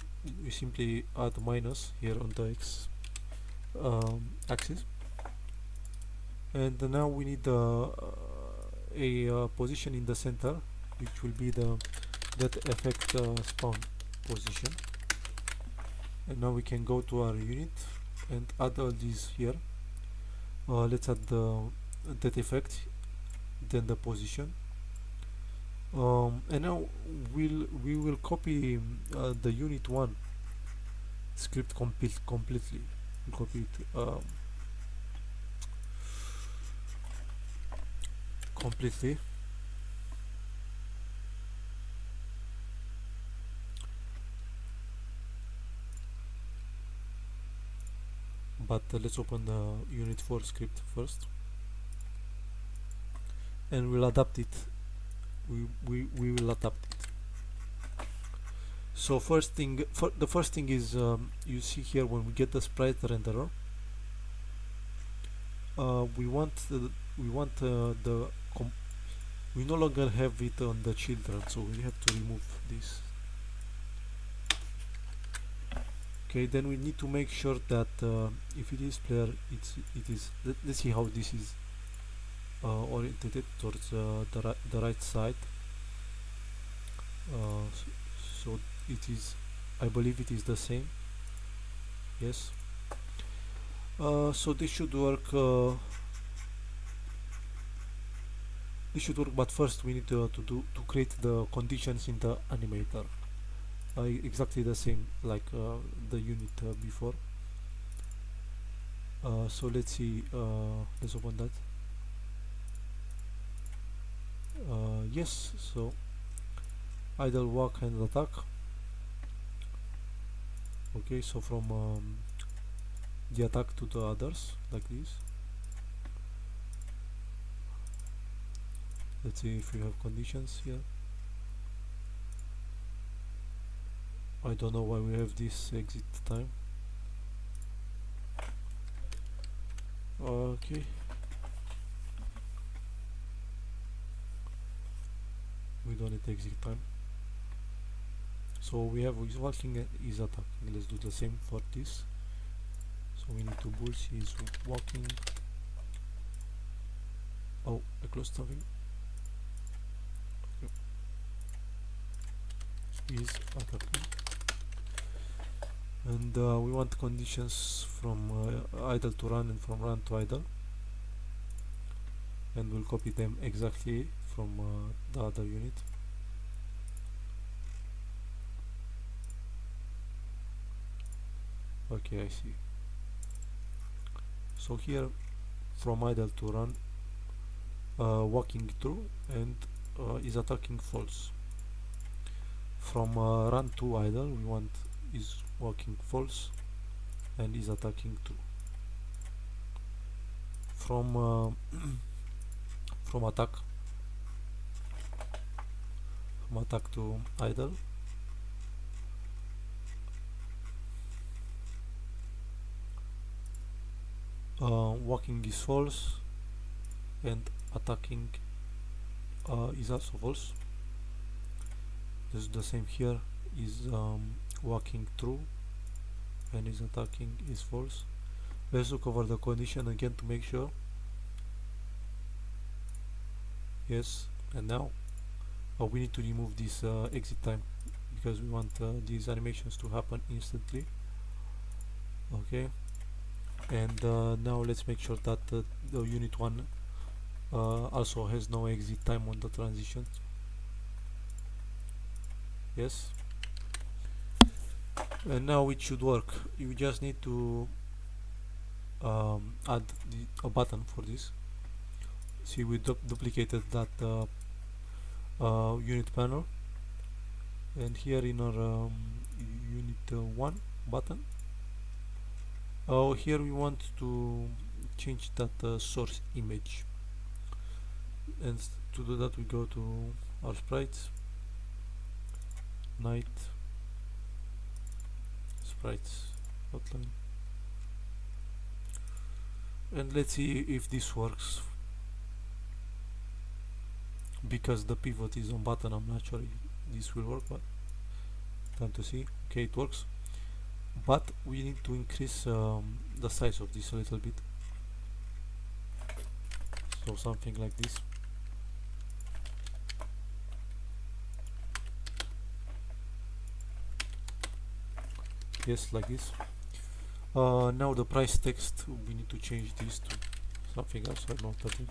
we simply add minus here on the X axis. And now we need a position in the center, which will be the that effect spawn position. And now we can go to our unit and add all these here. Let's add that effect, then the position. And now we will copy the unit 1 script completely. We'll copy it completely. But let's open the unit 4 script first, and we'll adapt it. We will adapt it. So the first thing is, you see here when we get the sprite renderer, we no longer have it on the children, so we have to remove this. Okay, then we need to make sure that if it is player, it is. Let's see how this is oriented towards the right side. So it is, I believe it is the same. Yes. So this should work. But first we need to create the conditions in the animator. Exactly the same like the unit before. So let's see. Let's open that. Yes. So idle, walk, and attack. Okay. So from the attack to the others, like this. Let's see if we have conditions here. I don't know why we have this exit time. Okay. We don't need exit time. So we have is walking and is attacking. Let's do the same for this. So we need to bulls is walking. Oh, I closed something. Okay. Is attacking. And we want conditions from idle to run and from run to idle, and we'll copy them exactly from the other unit. Okay, I see. So here from idle to run, walking through and is attacking false. From run to idle, we want is walking false and is attacking true. From from attack to idle, walking is false and attacking is also false. This is the same here, is walking through and is attacking is false. Let's look over the condition again to make sure. Yes, and now we need to remove this exit time because we want these animations to happen instantly. Okay, and now let's make sure that the unit 1 also has no exit time on the transitions. Yes, and now it should work. You just need to add a button for this. See, we duplicated that unit panel, and here in our unit 1 button, here we want to change that source image, and to do that we go to our sprites, night, sprites, outline, and let's see if this works. Because the pivot is on button, I'm not sure if this will work, but time to see. Okay, it works, but we need to increase the size of this a little bit, so something like this. Yes, like this. Now the price text, we need to change this to something else. I don't know, 13.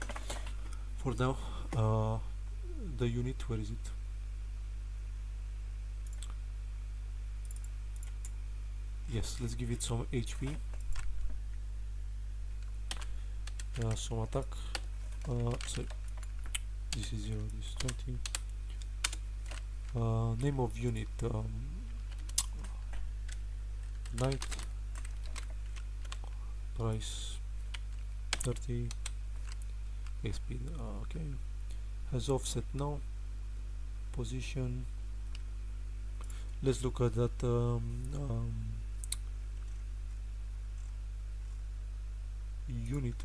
For now, the unit, where is it? Yes, let's give it some HP, some attack. So this is 0, this is 20. Name of unit, night, price 30, XP, okay, has offset now, position, let's look at that unit.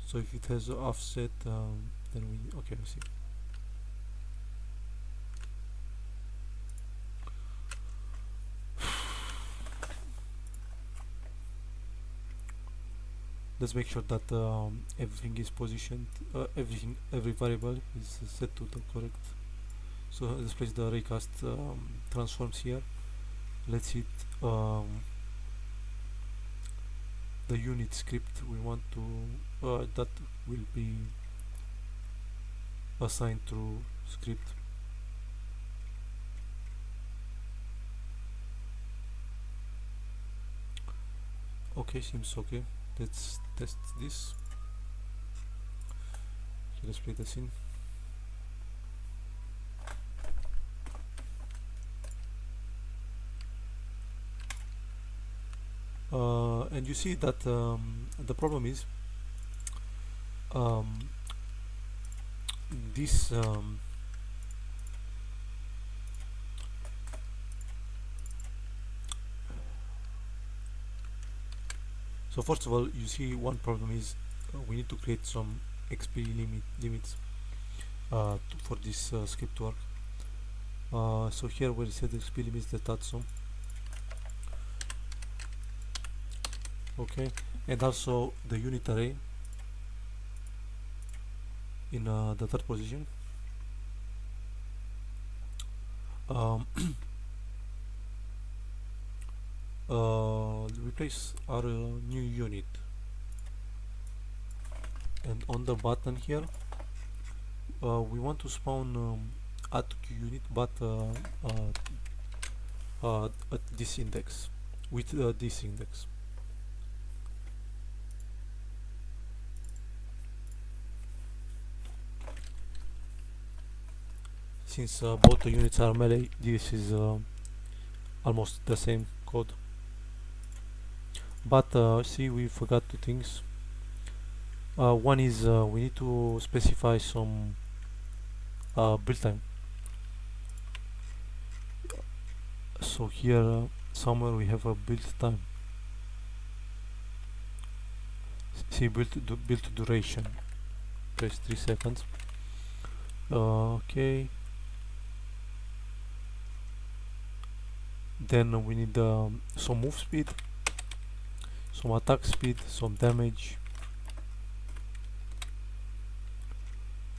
So if it has offset, then we, okay, I see. Let's make sure that everything is positioned, every variable is set to the correct. So let's place the raycast transforms here. Let's hit the unit script we want to that will be assigned through script. Okay, seems okay. Let's test this. Okay, let's play the scene. And you see that the problem is this so first of all, you see one problem is we need to create some XP limits for this script to work. So here where it says XP limits, that add some. Okay, and also the unit array in the third position. Replace our new unit, and on the button here we want to spawn add to queue unit, but at this index, with this index. Since both the units are melee, this is almost the same code. But see, we forgot two things. One is we need to specify some build time. So here somewhere we have a build time. See, build duration. Press 3 seconds. Okay. Then we need some move speed, some attack speed, some damage.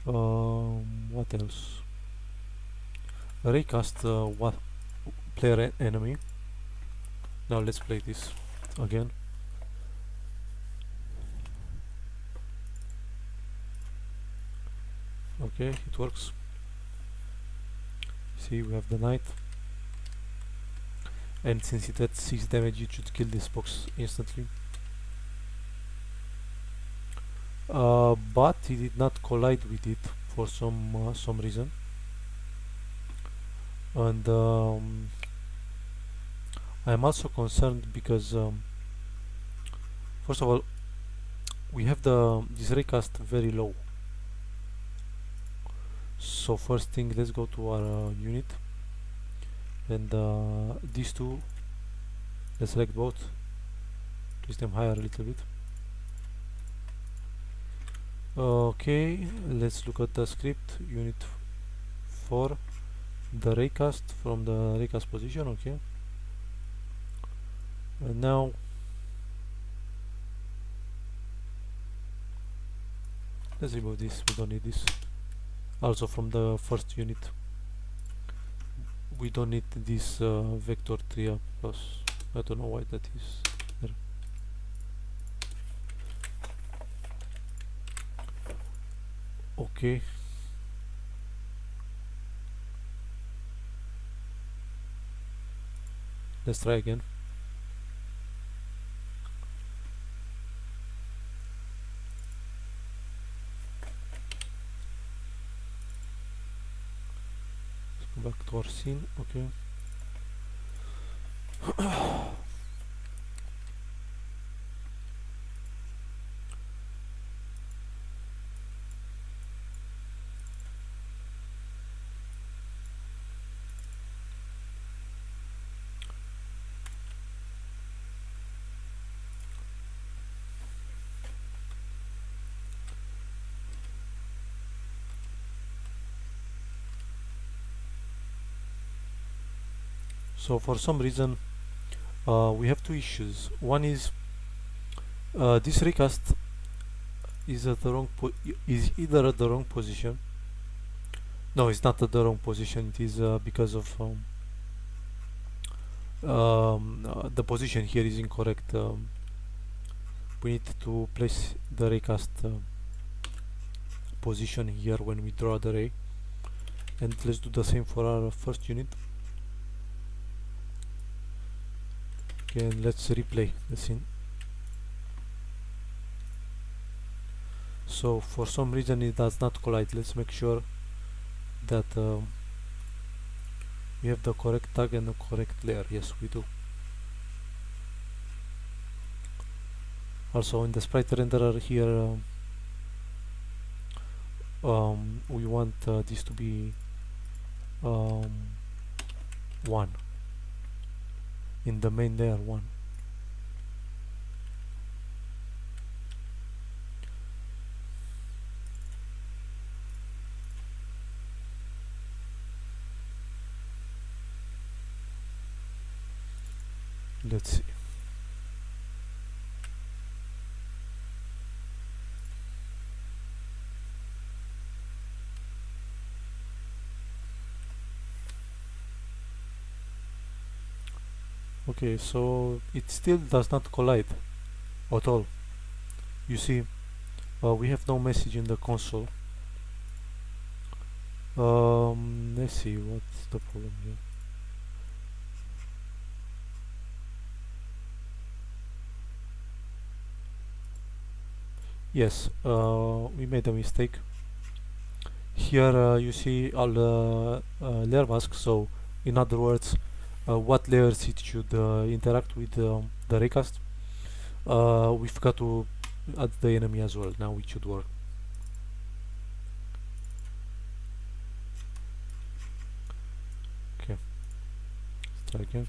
What else? raycast what player enemy. Now let's play this again. Okay, it works. See, we have the knight, and since it had 6 damage, it should kill this box instantly. But he did not collide with it for some reason, and I am also concerned because first of all, we have this raycast very low. So first thing, let's go to our unit, and these two, let's select both, twist them higher a little bit. Okay, let's look at the script. Unit 4, the raycast from the raycast position. Okay, and now let's remove this, we don't need this. Also from the first unit, we don't need this vector 3 plus. I don't know why that is there. Okay, let's try again. Let's go back to our scene. Okay. So for some reason, we have two issues. One is this recast is at the wrong is either at the wrong position. No, it's not at the wrong position. It is because of the position here is incorrect. We need to place the raycast position here when we draw the ray, and let's do the same for our first unit. Okay, and let's replay the scene. So for some reason it does not collide. Let's make sure that we have the correct tag and the correct layer. Yes, we do. Also in the sprite renderer here, we want this to be 1 in the main layer 1. Let's see. Okay, so it still does not collide at all. You see, we have no message in the console. Let's see what's the problem here. Yes, we made a mistake. Here you see all the layer masks. So in other words, what layers it should interact with the raycast. We forgot to add the enemy as well. Now it should work. Okay, let's try again.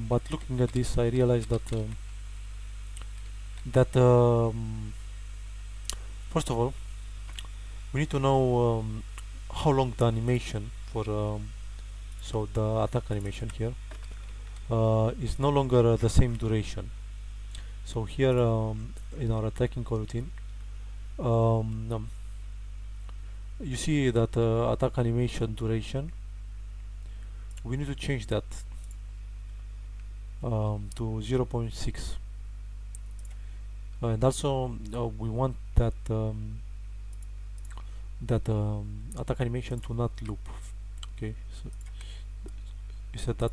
But looking at this, I realized that first of all, we need to know how long the animation for So the attack animation here is no longer the same duration. So here in our attacking coroutine, um, you see that attack animation duration, we need to change that to 0.6. And also we want that attack animation to not loop. Okay, so we set that,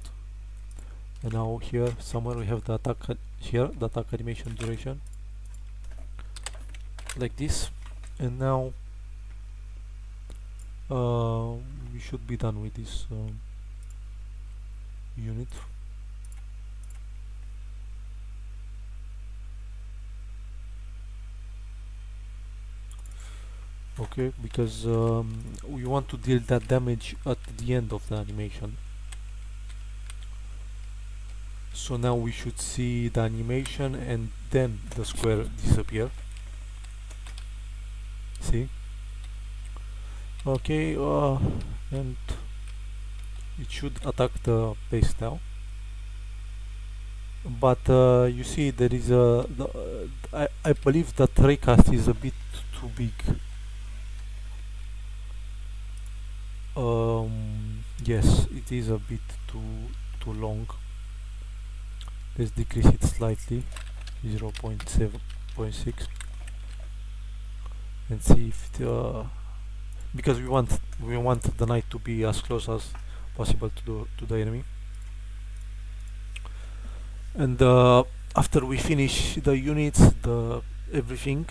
and now here somewhere we have the attack animation duration like this, and now we should be done with this unit. Okay, because we want to deal that damage at the end of the animation. So now we should see the animation and then the square disappear. See? Okay, and it should attack the base now. But you see there is I believe that raycast is a bit too big. Yes, it is a bit too long. Let's decrease it slightly, 0.7.6, and see if it, because we want the knight to be as close as possible to the enemy. And after we finish the units, the everything,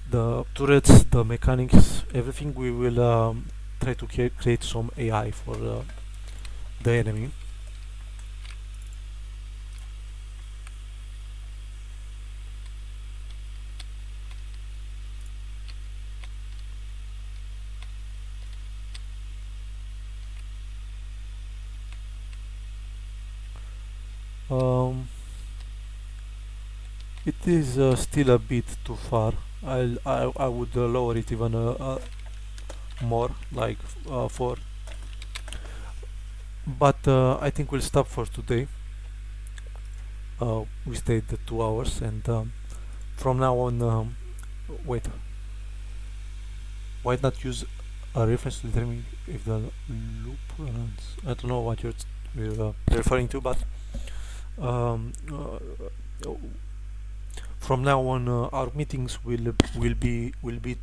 the turrets, the mechanics, everything, we will try to create some AI for the enemy. Um, it is still a bit too far. I would lower it even more, like 4. But I think we'll stop for today. We stayed 2 hours, and from now on, wait, why not use a reference to determine if the loop runs? I don't know what you're referring to, but um, from now on, our meetings will be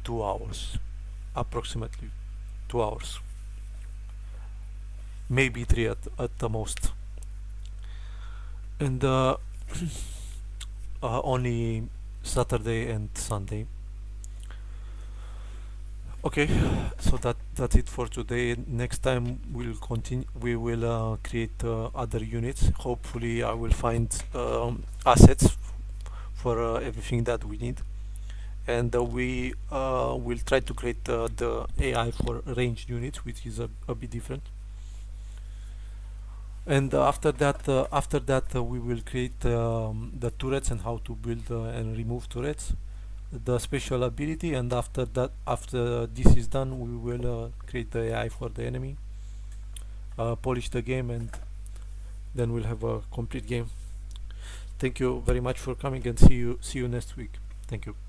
2 hours, approximately 2 hours, maybe 3 at the most, and only Saturday and Sunday. Okay, so that's it for today. Next time we'll continue. We will create other units. Hopefully, I will find assets for everything that we need, and we will try to create the AI for ranged units, which is a bit different. And after that, we will create the turrets and how to build and remove turrets, the special ability, and after this is done, we will create the AI for the enemy, polish the game, and then we'll have a complete game. Thank you very much for coming, and see you next week. Thank you.